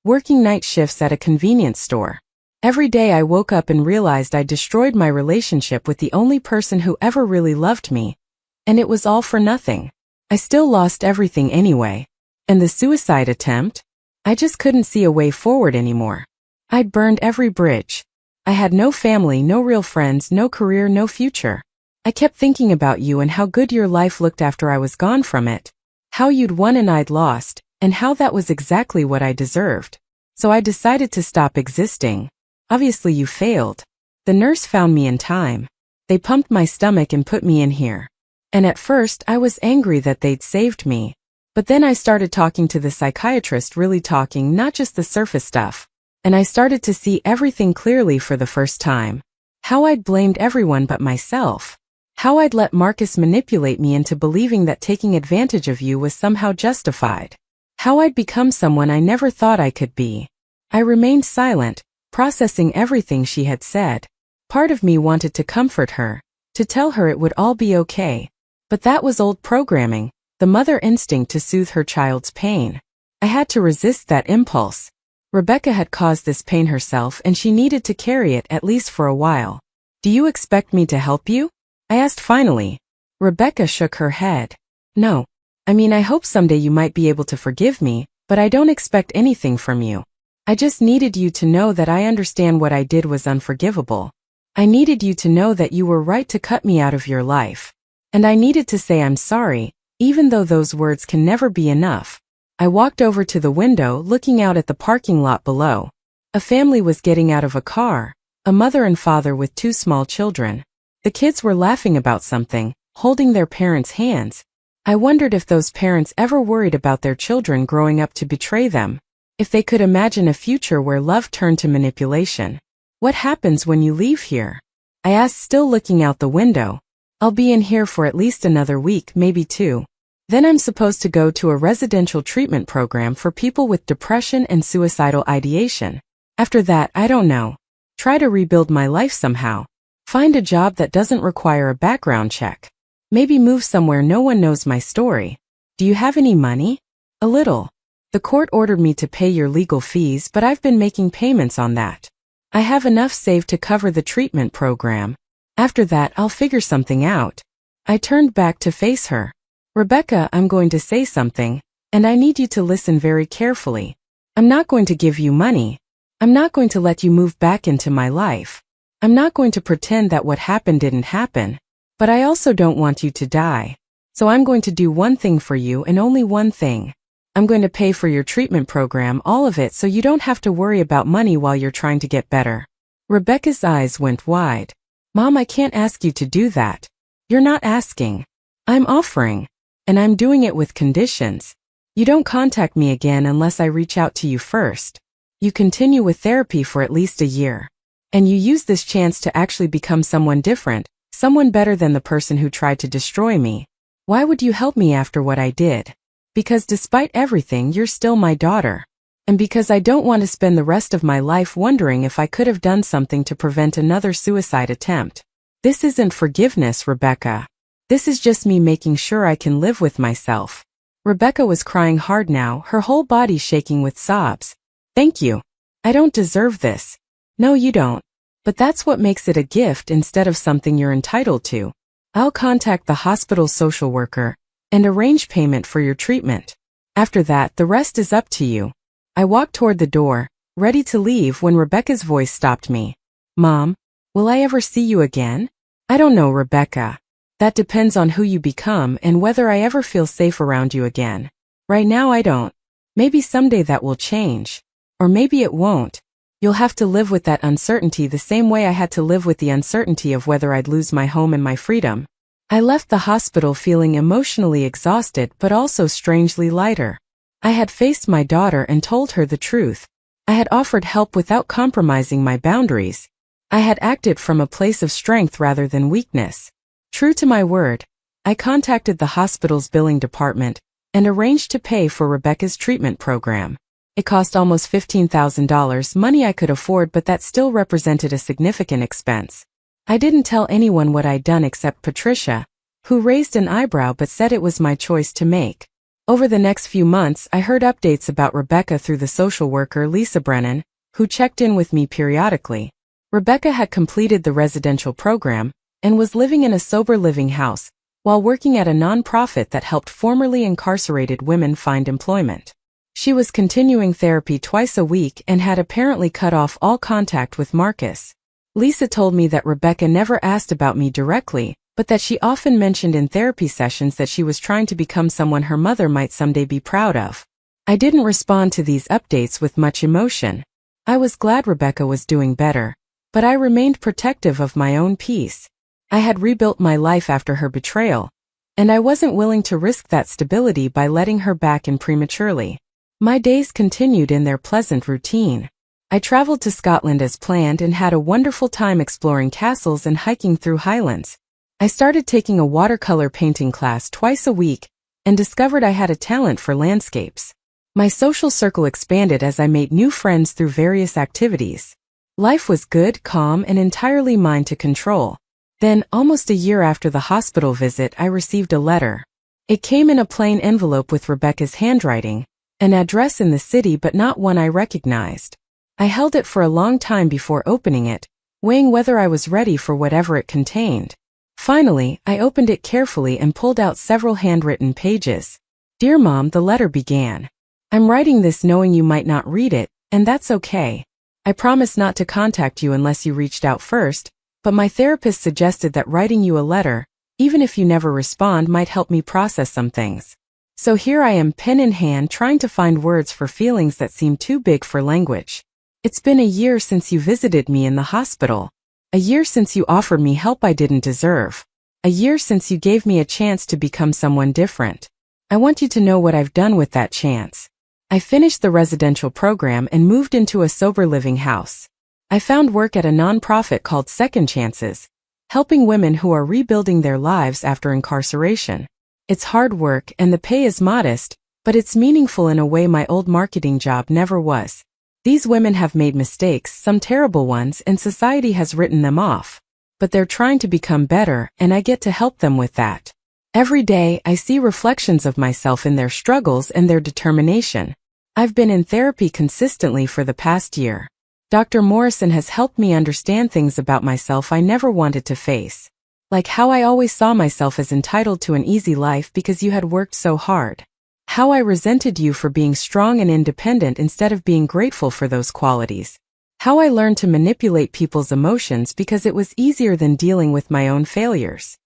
working night shifts at a convenience store. Every day I woke up and realized I destroyed my relationship with the only person who ever really loved me, and it was all for nothing. I still lost everything anyway. And the suicide attempt? I just couldn't see a way forward anymore. I'd burned every bridge. I had no family, no real friends, no career, no future. I kept thinking about you and how good your life looked after I was gone from it. How you'd won and I'd lost, and how that was exactly what I deserved. So I decided to stop existing. Obviously you failed. The nurse found me in time. They pumped my stomach and put me in here. And at first I was angry that they'd saved me. But then I started talking to the psychiatrist, really talking, not just the surface stuff. And I started to see everything clearly for the first time. How I'd blamed everyone but myself. How I'd let Marcus manipulate me into believing that taking advantage of you was somehow justified. How I'd become someone I never thought I could be. I remained silent, processing everything she had said. Part of me wanted to comfort her, to tell her it would all be okay. But that was old programming, the mother instinct to soothe her child's pain. I had to resist that impulse. Rebecca had caused this pain herself and she needed to carry it at least for a while. Do you expect me to help you? I asked finally. Rebecca shook her head. No. I mean, I hope someday you might be able to forgive me, but I don't expect anything from you. I just needed you to know that I understand what I did was unforgivable. I needed you to know that you were right to cut me out of your life. And I needed to say I'm sorry, even though those words can never be enough. I walked over to the window, looking out at the parking lot below. A family was getting out of a car, a mother and father with 2 small children. The kids were laughing about something, holding their parents' hands. I wondered if those parents ever worried about their children growing up to betray them. If they could imagine a future where love turned to manipulation. What happens when you leave here? I asked, still looking out the window. I'll be in here for at least another week, maybe 2. Then I'm supposed to go to a residential treatment program for people with depression and suicidal ideation. After that, I don't know. Try to rebuild my life somehow. Find a job that doesn't require a background check. Maybe move somewhere no one knows my story. Do you have any money? A little. The court ordered me to pay your legal fees, but I've been making payments on that. I have enough saved to cover the treatment program. After that, I'll figure something out. I turned back to face her. Rebecca, I'm going to say something, and I need you to listen very carefully. I'm not going to give you money. I'm not going to let you move back into my life. I'm not going to pretend that what happened didn't happen. But I also don't want you to die. So I'm going to do one thing for you and only one thing. I'm going to pay for your treatment program, all of it, so you don't have to worry about money while you're trying to get better. Rebecca's eyes went wide. Mom, I can't ask you to do that. You're not asking. I'm offering. And I'm doing it with conditions. You don't contact me again unless I reach out to you first. You continue with therapy for at least a year. And you use this chance to actually become someone different, someone better than the person who tried to destroy me. Why would you help me after what I did? Because despite everything, you're still my daughter. And because I don't want to spend the rest of my life wondering if I could have done something to prevent another suicide attempt. This isn't forgiveness, Rebecca. This is just me making sure I can live with myself. Rebecca was crying hard now, her whole body shaking with sobs. Thank you. I don't deserve this. No, you don't. But that's what makes it a gift instead of something you're entitled to. I'll contact the hospital's social worker and arrange payment for your treatment. After that, the rest is up to you. I walked toward the door, ready to leave when Rebecca's voice stopped me. Mom, will I ever see you again? I don't know, Rebecca. That depends on who you become and whether I ever feel safe around you again. Right now I don't. Maybe someday that will change. Or maybe it won't. You'll have to live with that uncertainty the same way I had to live with the uncertainty of whether I'd lose my home and my freedom. I left the hospital feeling emotionally exhausted but also strangely lighter. I had faced my daughter and told her the truth. I had offered help without compromising my boundaries. I had acted from a place of strength rather than weakness. True to my word, I contacted the hospital's billing department and arranged to pay for Rebecca's treatment program. It cost almost $15,000, money I could afford, but that still represented a significant expense. I didn't tell anyone what I'd done except Patricia, who raised an eyebrow but said it was my choice to make. Over the next few months, I heard updates about Rebecca through the social worker Lisa Brennan, who checked in with me periodically. Rebecca had completed the residential program and was living in a sober living house while working at a nonprofit that helped formerly incarcerated women find employment. She was continuing therapy twice a week and had apparently cut off all contact with Marcus. Lisa told me that Rebecca never asked about me directly, but that she often mentioned in therapy sessions that she was trying to become someone her mother might someday be proud of. I didn't respond to these updates with much emotion. I was glad Rebecca was doing better, but I remained protective of my own peace. I had rebuilt my life after her betrayal, and I wasn't willing to risk that stability by letting her back in prematurely. My days continued in their pleasant routine. I traveled to Scotland as planned and had a wonderful time exploring castles and hiking through highlands. I started taking a watercolor painting class twice a week and discovered I had a talent for landscapes. My social circle expanded as I made new friends through various activities. Life was good, calm, and entirely mine to control. Then, almost a year after the hospital visit, I received a letter. It came in a plain envelope with Rebecca's handwriting, an address in the city but not one I recognized. I held it for a long time before opening it, weighing whether I was ready for whatever it contained. Finally, I opened it carefully and pulled out several handwritten pages. Dear Mom, the letter began. I'm writing this knowing you might not read it, and that's okay. I promise not to contact you unless you reached out first, but my therapist suggested that writing you a letter, even if you never respond, might help me process some things. So here I am, pen in hand, trying to find words for feelings that seem too big for language. It's been a year since you visited me in the hospital. A year since you offered me help I didn't deserve. A year since you gave me a chance to become someone different. I want you to know what I've done with that chance. I finished the residential program and moved into a sober living house. I found work at a nonprofit called Second Chances, helping women who are rebuilding their lives after incarceration. It's hard work and the pay is modest, but it's meaningful in a way my old marketing job never was. These women have made mistakes, some terrible ones, and society has written them off. But they're trying to become better, and I get to help them with that. Every day, I see reflections of myself in their struggles and their determination. I've been in therapy consistently for the past year. Dr. Morrison has helped me understand things about myself I never wanted to face. Like how I always saw myself as entitled to an easy life because you had worked so hard. How I resented you for being strong and independent instead of being grateful for those qualities. How I learned to manipulate people's emotions because it was easier than dealing with my own failures.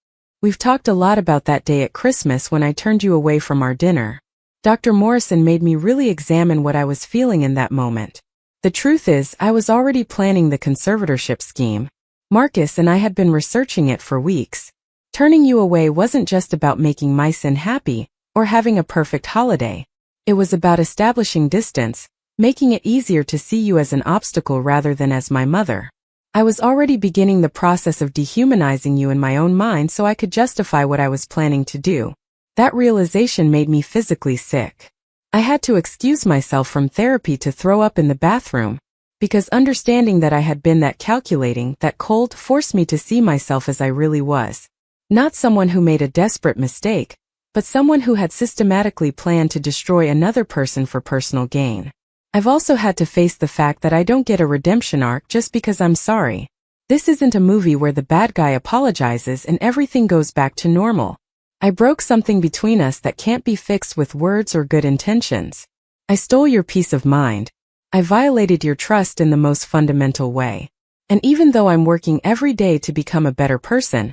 We've talked a lot about that day at Christmas when I turned you away from our dinner. Dr. Morrison made me really examine what I was feeling in that moment. The truth is, I was already planning the conservatorship scheme. Marcus and I had been researching it for weeks. Turning you away wasn't just about making my son happy, or having a perfect holiday. It was about establishing distance, making it easier to see you as an obstacle rather than as my mother. I was already beginning the process of dehumanizing you in my own mind so I could justify what I was planning to do. That realization made me physically sick. I had to excuse myself from therapy to throw up in the bathroom, because understanding that I had been that calculating, that cold, forced me to see myself as I really was. Not someone who made a desperate mistake, but someone who had systematically planned to destroy another person for personal gain. I've also had to face the fact that I don't get a redemption arc just because I'm sorry. This isn't a movie where the bad guy apologizes and everything goes back to normal. I broke something between us that can't be fixed with words or good intentions. I stole your peace of mind. I violated your trust in the most fundamental way. And even though I'm working every day to become a better person,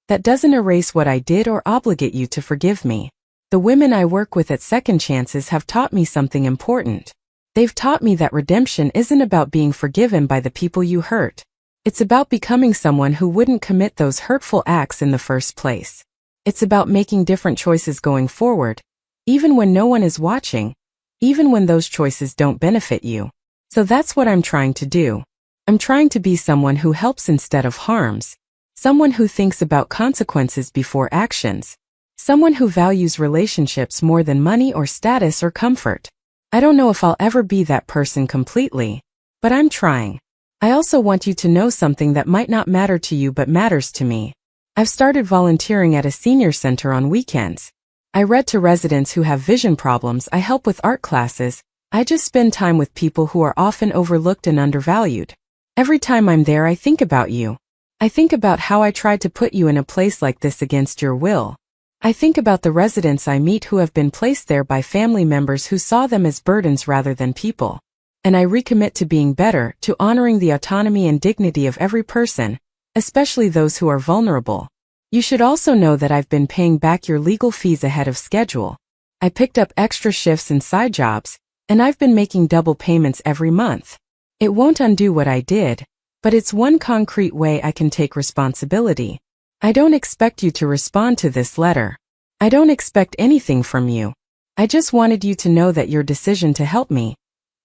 that doesn't erase what I did or obligate you to forgive me. The women I work with at Second Chances have taught me something important. They've taught me that redemption isn't about being forgiven by the people you hurt. It's about becoming someone who wouldn't commit those hurtful acts in the first place. It's about making different choices going forward, even when no one is watching, even when those choices don't benefit you. So that's what I'm trying to do. I'm trying to be someone who helps instead of harms. Someone who thinks about consequences before actions. Someone who values relationships more than money or status or comfort. I don't know if I'll ever be that person completely, but I'm trying. I also want you to know something that might not matter to you but matters to me. I've started volunteering at a senior center on weekends. I read to residents who have vision problems, I help with art classes, I just spend time with people who are often overlooked and undervalued. Every time I'm there I think about you. I think about how I tried to put you in a place like this against your will. I think about the residents I meet who have been placed there by family members who saw them as burdens rather than people. And I recommit to being better, to honoring the autonomy and dignity of every person, especially those who are vulnerable. You should also know that I've been paying back your legal fees ahead of schedule. I picked up extra shifts and side jobs, and I've been making double payments every month. It won't undo what I did, but it's one concrete way I can take responsibility. I don't expect you to respond to this letter. I don't expect anything from you. I just wanted you to know that your decision to help me,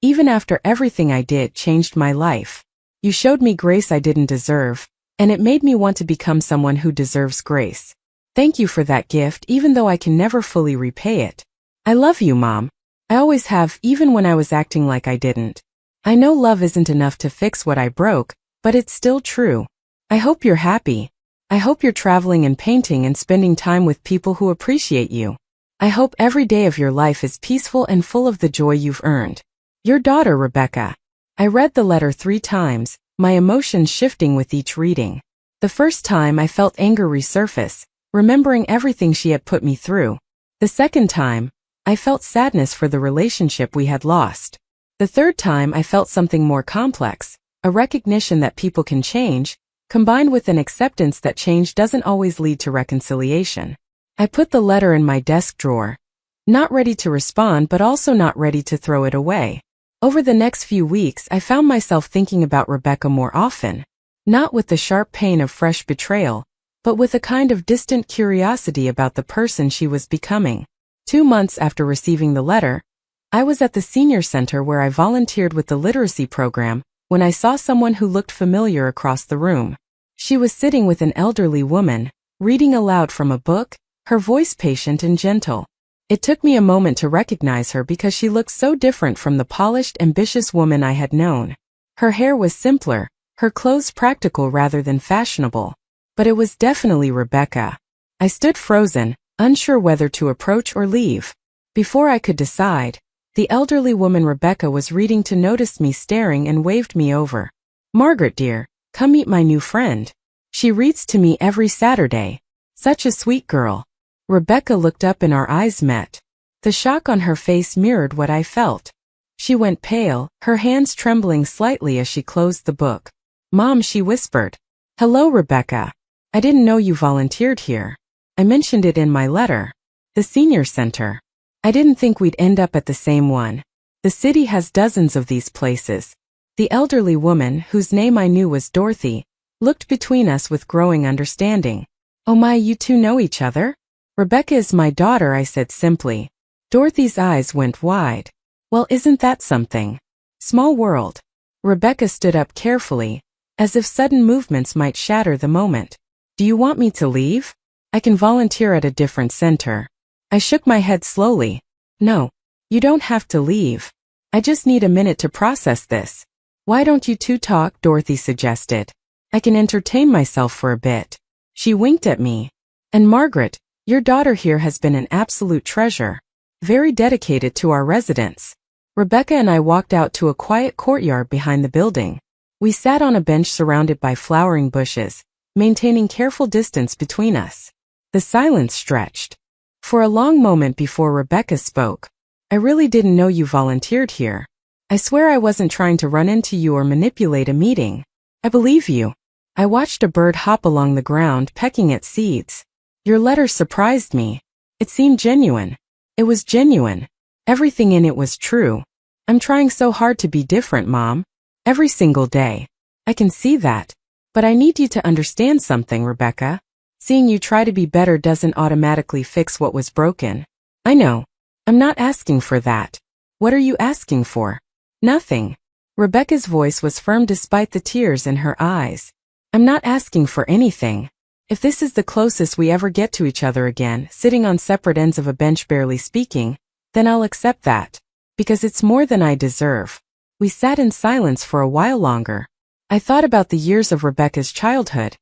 even after everything I did, changed my life. You showed me grace I didn't deserve, and it made me want to become someone who deserves grace. Thank you for that gift even though I can never fully repay it. I love you, Mom. I always have, even when I was acting like I didn't. I know love isn't enough to fix what I broke, but it's still true. I hope you're happy. I hope you're traveling and painting and spending time with people who appreciate you. I hope every day of your life is peaceful and full of the joy you've earned. Your daughter, Rebecca. I read the letter 3 times, my emotions shifting with each reading. The first time I felt anger resurface, remembering everything she had put me through. The second time, I felt sadness for the relationship we had lost. The third time I felt something more complex, a recognition that people can change, combined with an acceptance that change doesn't always lead to reconciliation. I put the letter in my desk drawer, not ready to respond but also not ready to throw it away. Over the next few weeks I found myself thinking about Rebecca more often, not with the sharp pain of fresh betrayal, but with a kind of distant curiosity about the person she was becoming. 2 months after receiving the letter, I was at the senior center where I volunteered with the literacy program, when I saw someone who looked familiar across the room. She was sitting with an elderly woman, reading aloud from a book, her voice patient and gentle. It took me a moment to recognize her because she looked so different from the polished, ambitious woman I had known. Her hair was simpler, her clothes practical rather than fashionable. But it was definitely Rebecca. I stood frozen, unsure whether to approach or leave. Before I could decide, the elderly woman Rebecca was reading to noticed me staring and waved me over. Margaret dear, come meet my new friend. She reads to me every Saturday. Such a sweet girl. Rebecca looked up and our eyes met. The shock on her face mirrored what I felt. She went pale, her hands trembling slightly as she closed the book. Mom, she whispered. Hello, Rebecca. I didn't know you volunteered here. I mentioned it in my letter. The senior center. I didn't think we'd end up at the same one. The city has dozens of these places. The elderly woman, whose name I knew was Dorothy, looked between us with growing understanding. Oh my, you two know each other? Rebecca is my daughter, I said simply. Dorothy's eyes went wide. Well, isn't that something? Small world. Rebecca stood up carefully, as if sudden movements might shatter the moment. Do you want me to leave? I can volunteer at a different center. I shook my head slowly. No, you don't have to leave. I just need a minute to process this. Why don't you two talk? Dorothy suggested. I can entertain myself for a bit. She winked at me. And Margaret, your daughter here has been an absolute treasure. Very dedicated to our residents. Rebecca and I walked out to a quiet courtyard behind the building. We sat on a bench surrounded by flowering bushes, maintaining careful distance between us. The silence stretched. For a long moment before Rebecca spoke. I really didn't know you volunteered here. I swear I wasn't trying to run into you or manipulate a meeting. I believe you. I watched a bird hop along the ground pecking at seeds. Your letter surprised me. It seemed genuine. It was genuine. Everything in it was true. I'm trying so hard to be different, Mom. Every single day. I can see that. But I need you to understand something, Rebecca. Seeing you try to be better doesn't automatically fix what was broken. I know. I'm not asking for that. What are you asking for? Nothing. Rebecca's voice was firm despite the tears in her eyes. I'm not asking for anything. If this is the closest we ever get to each other again, sitting on separate ends of a bench barely speaking, then I'll accept that. Because it's more than I deserve. We sat in silence for a while longer. I thought about the years of Rebecca's childhood.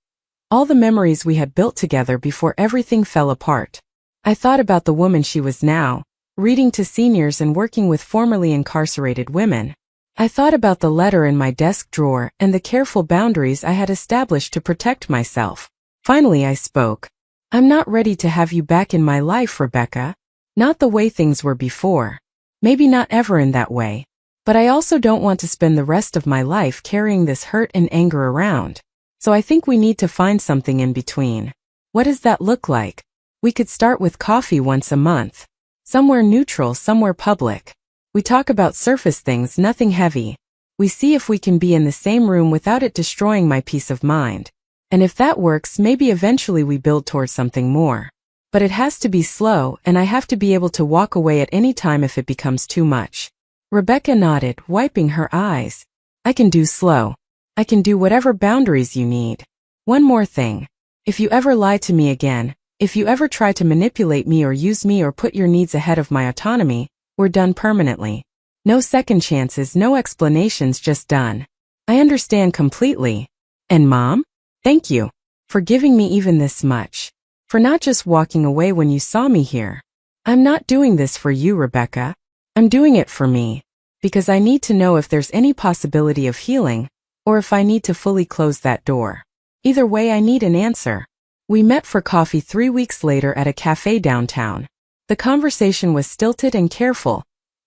All the memories we had built together before everything fell apart. I thought about the woman she was now, reading to seniors and working with formerly incarcerated women. I thought about the letter in my desk drawer and the careful boundaries I had established to protect myself. Finally I spoke. I'm not ready to have you back in my life, Rebecca. Not the way things were before. Maybe not ever in that way. But I also don't want to spend the rest of my life carrying this hurt and anger around. So I think we need to find something in between. What does that look like? We could start with coffee once a month. Somewhere neutral, somewhere public. We talk about surface things, nothing heavy. We see if we can be in the same room without it destroying my peace of mind. And if that works, maybe eventually we build towards something more. But it has to be slow, and I have to be able to walk away at any time if it becomes too much. Rebecca nodded, wiping her eyes. I can do slow. I can do whatever boundaries you need. One more thing. If you ever lie to me again, if you ever try to manipulate me or use me or put your needs ahead of my autonomy, we're done permanently. No second chances, no explanations, just done. I understand completely. And Mom? Thank you. For giving me even this much. For not just walking away when you saw me here. I'm not doing this for you, Rebecca. I'm doing it for me. Because I need to know if there's any possibility of healing, or if I need to fully close that door. Either way, I need an answer. We met for coffee 3 weeks later at a cafe downtown. The conversation was stilted and careful,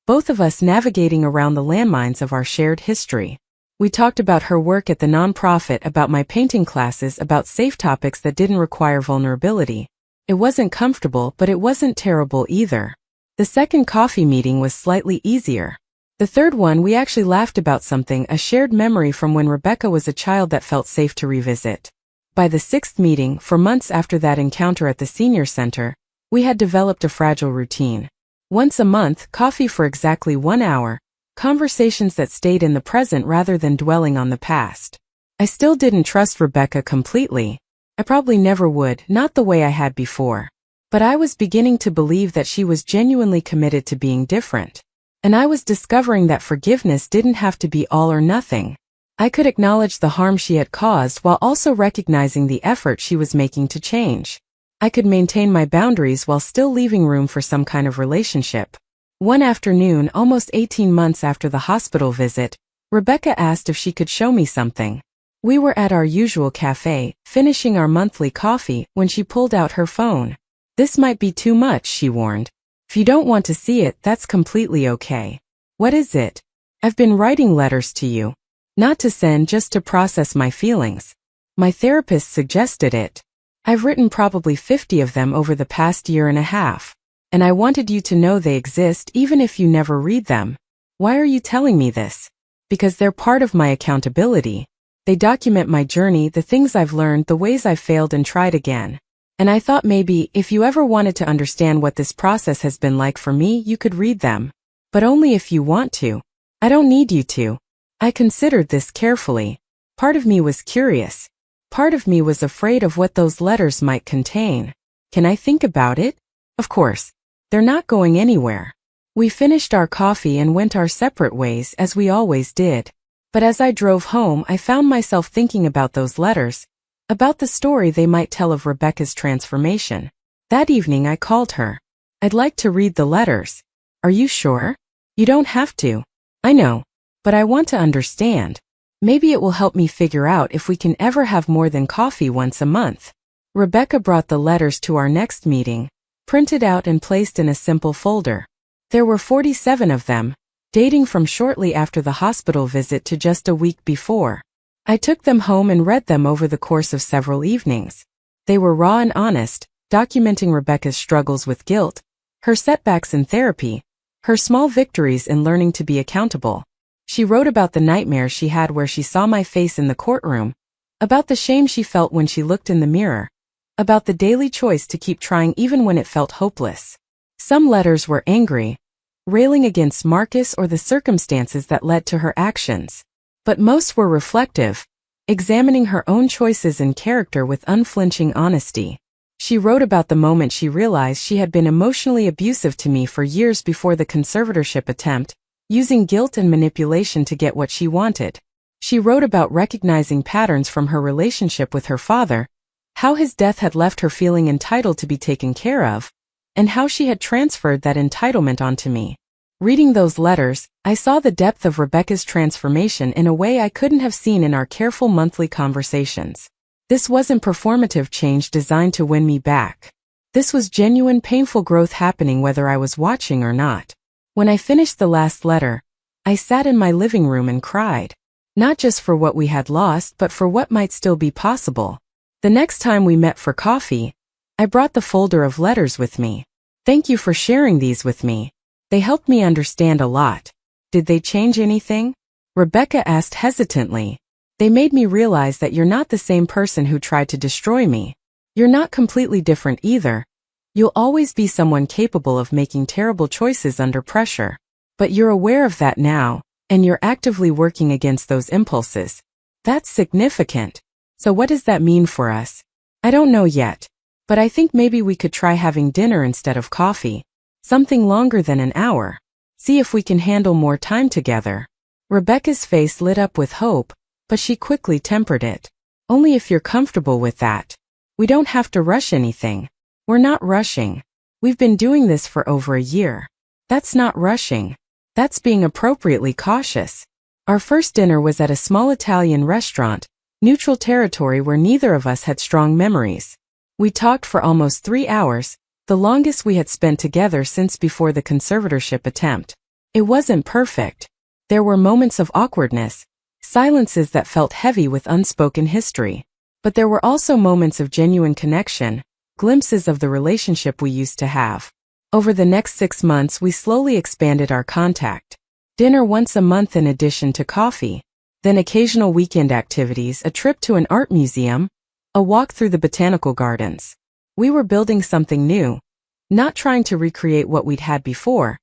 both of us navigating around the landmines of our shared history. We talked about her work at the nonprofit, about my painting classes, about safe topics that didn't require vulnerability. It wasn't comfortable, but it wasn't terrible either. The second coffee meeting was slightly easier. The third one, we actually laughed about something, a shared memory from when Rebecca was a child that felt safe to revisit. By the sixth meeting, for months after that encounter at the senior center, we had developed a fragile routine. Once a month, coffee for exactly 1 hour, conversations that stayed in the present rather than dwelling on the past. I still didn't trust Rebecca completely. I probably never would, not the way I had before. But I was beginning to believe that she was genuinely committed to being different. And I was discovering that forgiveness didn't have to be all or nothing. I could acknowledge the harm she had caused while also recognizing the effort she was making to change. I could maintain my boundaries while still leaving room for some kind of relationship. One afternoon, almost 18 months after the hospital visit, Rebecca asked if she could show me something. We were at our usual cafe, finishing our monthly coffee, when she pulled out her phone. This might be too much, she warned. If you don't want to see it, that's completely okay. What is it? I've been writing letters to you. Not to send, just to process my feelings. My therapist suggested it. I've written probably 50 of them over the past year and a half. And I wanted you to know they exist even if you never read them. Why are you telling me this? Because they're part of my accountability. They document my journey, the things I've learned, the ways I've failed and tried again. And I thought maybe, if you ever wanted to understand what this process has been like for me, you could read them. But only if you want to. I don't need you to. I considered this carefully. Part of me was curious. Part of me was afraid of what those letters might contain. Can I think about it? Of course. They're not going anywhere. We finished our coffee and went our separate ways, as we always did. But as I drove home, I found myself thinking about those letters. About the story they might tell of Rebecca's transformation. That evening I called her. I'd like to read the letters. Are you sure? You don't have to. I know. But I want to understand. Maybe it will help me figure out if we can ever have more than coffee once a month. Rebecca brought the letters to our next meeting, printed out and placed in a simple folder. There were 47 of them, dating from shortly after the hospital visit to just a week before. I took them home and read them over the course of several evenings. They were raw and honest, documenting Rebecca's struggles with guilt, her setbacks in therapy, her small victories in learning to be accountable. She wrote about the nightmares she had where she saw my face in the courtroom, about the shame she felt when she looked in the mirror, about the daily choice to keep trying even when it felt hopeless. Some letters were angry, railing against Marcus or the circumstances that led to her actions. But most were reflective, examining her own choices and character with unflinching honesty. She wrote about the moment she realized she had been emotionally abusive to me for years before the conservatorship attempt, using guilt and manipulation to get what she wanted. She wrote about recognizing patterns from her relationship with her father, how his death had left her feeling entitled to be taken care of, and how she had transferred that entitlement onto me. Reading those letters, I saw the depth of Rebecca's transformation in a way I couldn't have seen in our careful monthly conversations. This wasn't performative change designed to win me back. This was genuine painful growth happening whether I was watching or not. When I finished the last letter, I sat in my living room and cried. Not just for what we had lost but for what might still be possible. The next time we met for coffee, I brought the folder of letters with me. Thank you for sharing these with me. They helped me understand a lot. Did they change anything? Rebecca asked hesitantly. They made me realize that you're not the same person who tried to destroy me. You're not completely different either. You'll always be someone capable of making terrible choices under pressure. But you're aware of that now, and you're actively working against those impulses. That's significant. So what does that mean for us? I don't know yet. But I think maybe we could try having dinner instead of coffee. Something longer than an hour. See if we can handle more time together. Rebecca's face lit up with hope, but she quickly tempered it. Only if you're comfortable with that. We don't have to rush anything. We're not rushing. We've been doing this for over a year. That's not rushing. That's being appropriately cautious. Our first dinner was at a small Italian restaurant, neutral territory where neither of us had strong memories. We talked for almost 3 hours, the longest we had spent together since before the conservatorship attempt. It wasn't perfect. There were moments of awkwardness, silences that felt heavy with unspoken history. But there were also moments of genuine connection, glimpses of the relationship we used to have. Over the next 6 months we slowly expanded our contact. Dinner once a month in addition to coffee. Then occasional weekend activities, a trip to an art museum, a walk through the botanical gardens. We were building something new, not trying to recreate what we'd had before,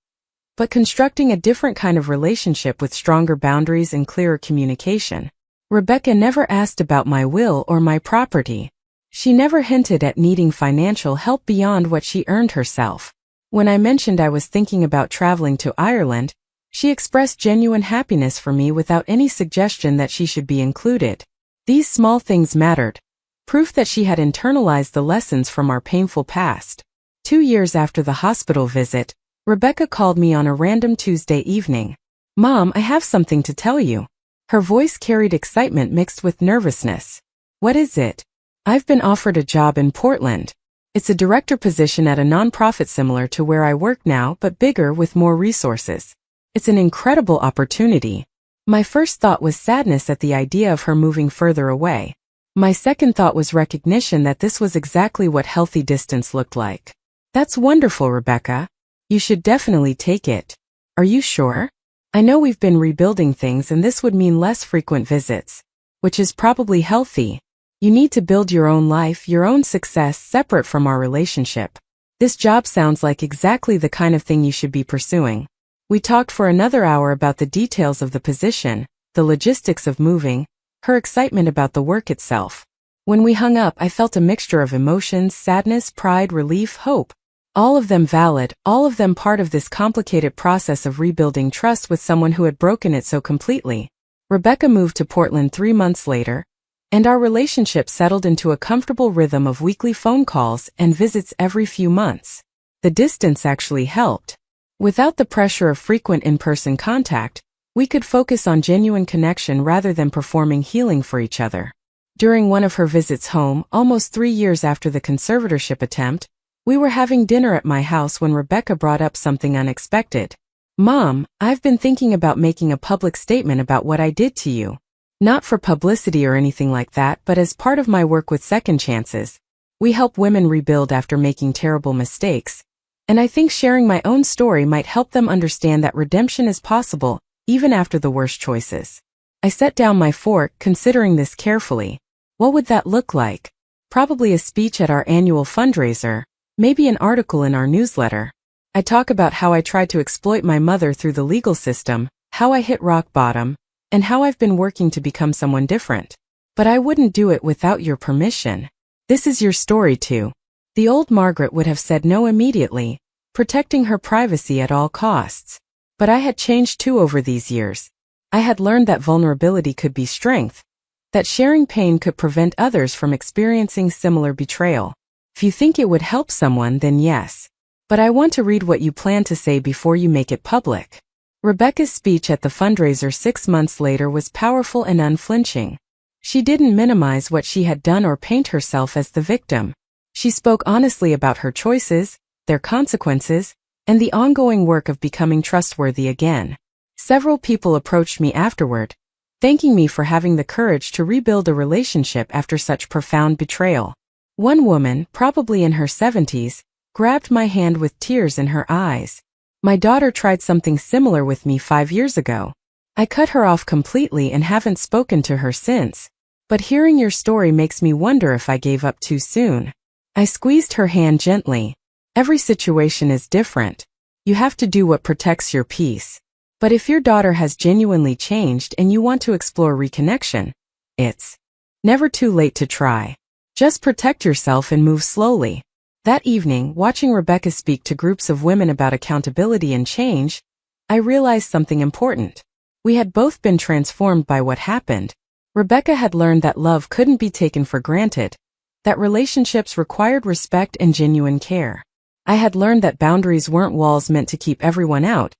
but constructing a different kind of relationship with stronger boundaries and clearer communication. Rebecca never asked about my will or my property. She never hinted at needing financial help beyond what she earned herself. When I mentioned I was thinking about traveling to Ireland, she expressed genuine happiness for me without any suggestion that she should be included. These small things mattered. Proof that she had internalized the lessons from our painful past. 2 years after the hospital visit, Rebecca called me on a random Tuesday evening. "Mom, I have something to tell you." Her voice carried excitement mixed with nervousness. "What is it?" "I've been offered a job in Portland. It's a director position at a nonprofit similar to where I work now but bigger with more resources. It's an incredible opportunity." My first thought was sadness at the idea of her moving further away. My second thought was recognition that this was exactly what healthy distance looked like. "That's wonderful, Rebecca. You should definitely take it." "Are you sure? I know we've been rebuilding things and this would mean less frequent visits, which is probably healthy. You need to build your own life, your own success separate from our relationship. This job sounds like exactly the kind of thing you should be pursuing." We talked for another hour about the details of the position, the logistics of moving, her excitement about the work itself. When we hung up, I felt a mixture of emotions, sadness, pride, relief, hope. All of them valid, all of them part of this complicated process of rebuilding trust with someone who had broken it so completely. Rebecca moved to Portland 3 months later, and our relationship settled into a comfortable rhythm of weekly phone calls and visits every few months. The distance actually helped. Without the pressure of frequent in-person contact, we could focus on genuine connection rather than performing healing for each other. During one of her visits home, almost 3 years after the conservatorship attempt, we were having dinner at my house when Rebecca brought up something unexpected. "Mom, I've been thinking about making a public statement about what I did to you. Not for publicity or anything like that, but as part of my work with Second Chances. We help women rebuild after making terrible mistakes, and I think sharing my own story might help them understand that redemption is possible, even after the worst choices." I set down my fork, considering this carefully. What would that look like? Probably a speech at our annual fundraiser, maybe an article in our newsletter. I talk about how I tried to exploit my mother through the legal system, how I hit rock bottom, and how I've been working to become someone different. But I wouldn't do it without your permission. This is your story too. The old Margaret would have said no immediately, protecting her privacy at all costs. But I had changed too over these years. I had learned that vulnerability could be strength, that sharing pain could prevent others from experiencing similar betrayal. If you think it would help someone, then yes. But I want to read what you plan to say before you make it public. Rebecca's speech at the fundraiser 6 months later was powerful and unflinching. She didn't minimize what she had done or paint herself as the victim. She spoke honestly about her choices, their consequences, and the ongoing work of becoming trustworthy again. Several people approached me afterward, thanking me for having the courage to rebuild a relationship after such profound betrayal. One woman, probably in her 70s, grabbed my hand with tears in her eyes. My daughter tried something similar with me 5 years ago. I cut her off completely and haven't spoken to her since. But hearing your story makes me wonder if I gave up too soon. I squeezed her hand gently. Every situation is different. You have to do what protects your peace. But if your daughter has genuinely changed and you want to explore reconnection, it's never too late to try. Just protect yourself and move slowly. That evening, watching Rebecca speak to groups of women about accountability and change, I realized something important. We had both been transformed by what happened. Rebecca had learned that love couldn't be taken for granted, that relationships required respect and genuine care. I had learned that boundaries weren't walls meant to keep everyone out,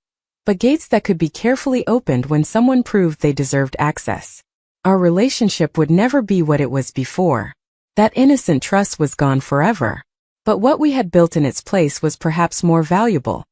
but gates that could be carefully opened when someone proved they deserved access. Our relationship would never be what it was before. That innocent trust was gone forever. But what we had built in its place was perhaps more valuable.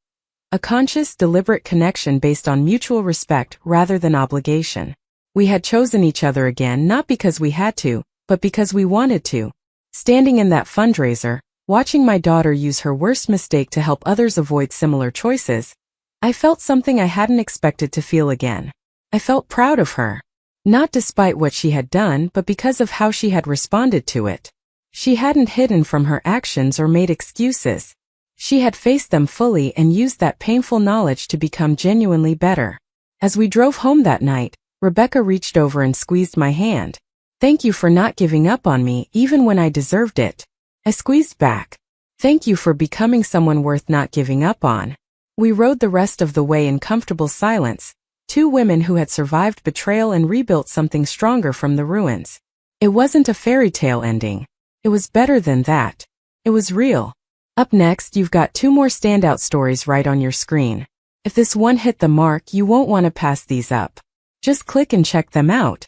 A conscious, deliberate connection based on mutual respect rather than obligation. We had chosen each other again not because we had to, but because we wanted to. Standing in that fundraiser, watching my daughter use her worst mistake to help others avoid similar choices, I felt something I hadn't expected to feel again. I felt proud of her. Not despite what she had done, but because of how she had responded to it. She hadn't hidden from her actions or made excuses. She had faced them fully and used that painful knowledge to become genuinely better. As we drove home that night, Rebecca reached over and squeezed my hand. Thank you for not giving up on me even when I deserved it. I squeezed back. Thank you for becoming someone worth not giving up on. We rode the rest of the way in comfortable silence, two women who had survived betrayal and rebuilt something stronger from the ruins. It wasn't a fairy tale ending. It was better than that. It was real. Up next, you've got 2 more standout stories right on your screen. If this one hit the mark, you won't want to pass these up. Just click and check them out.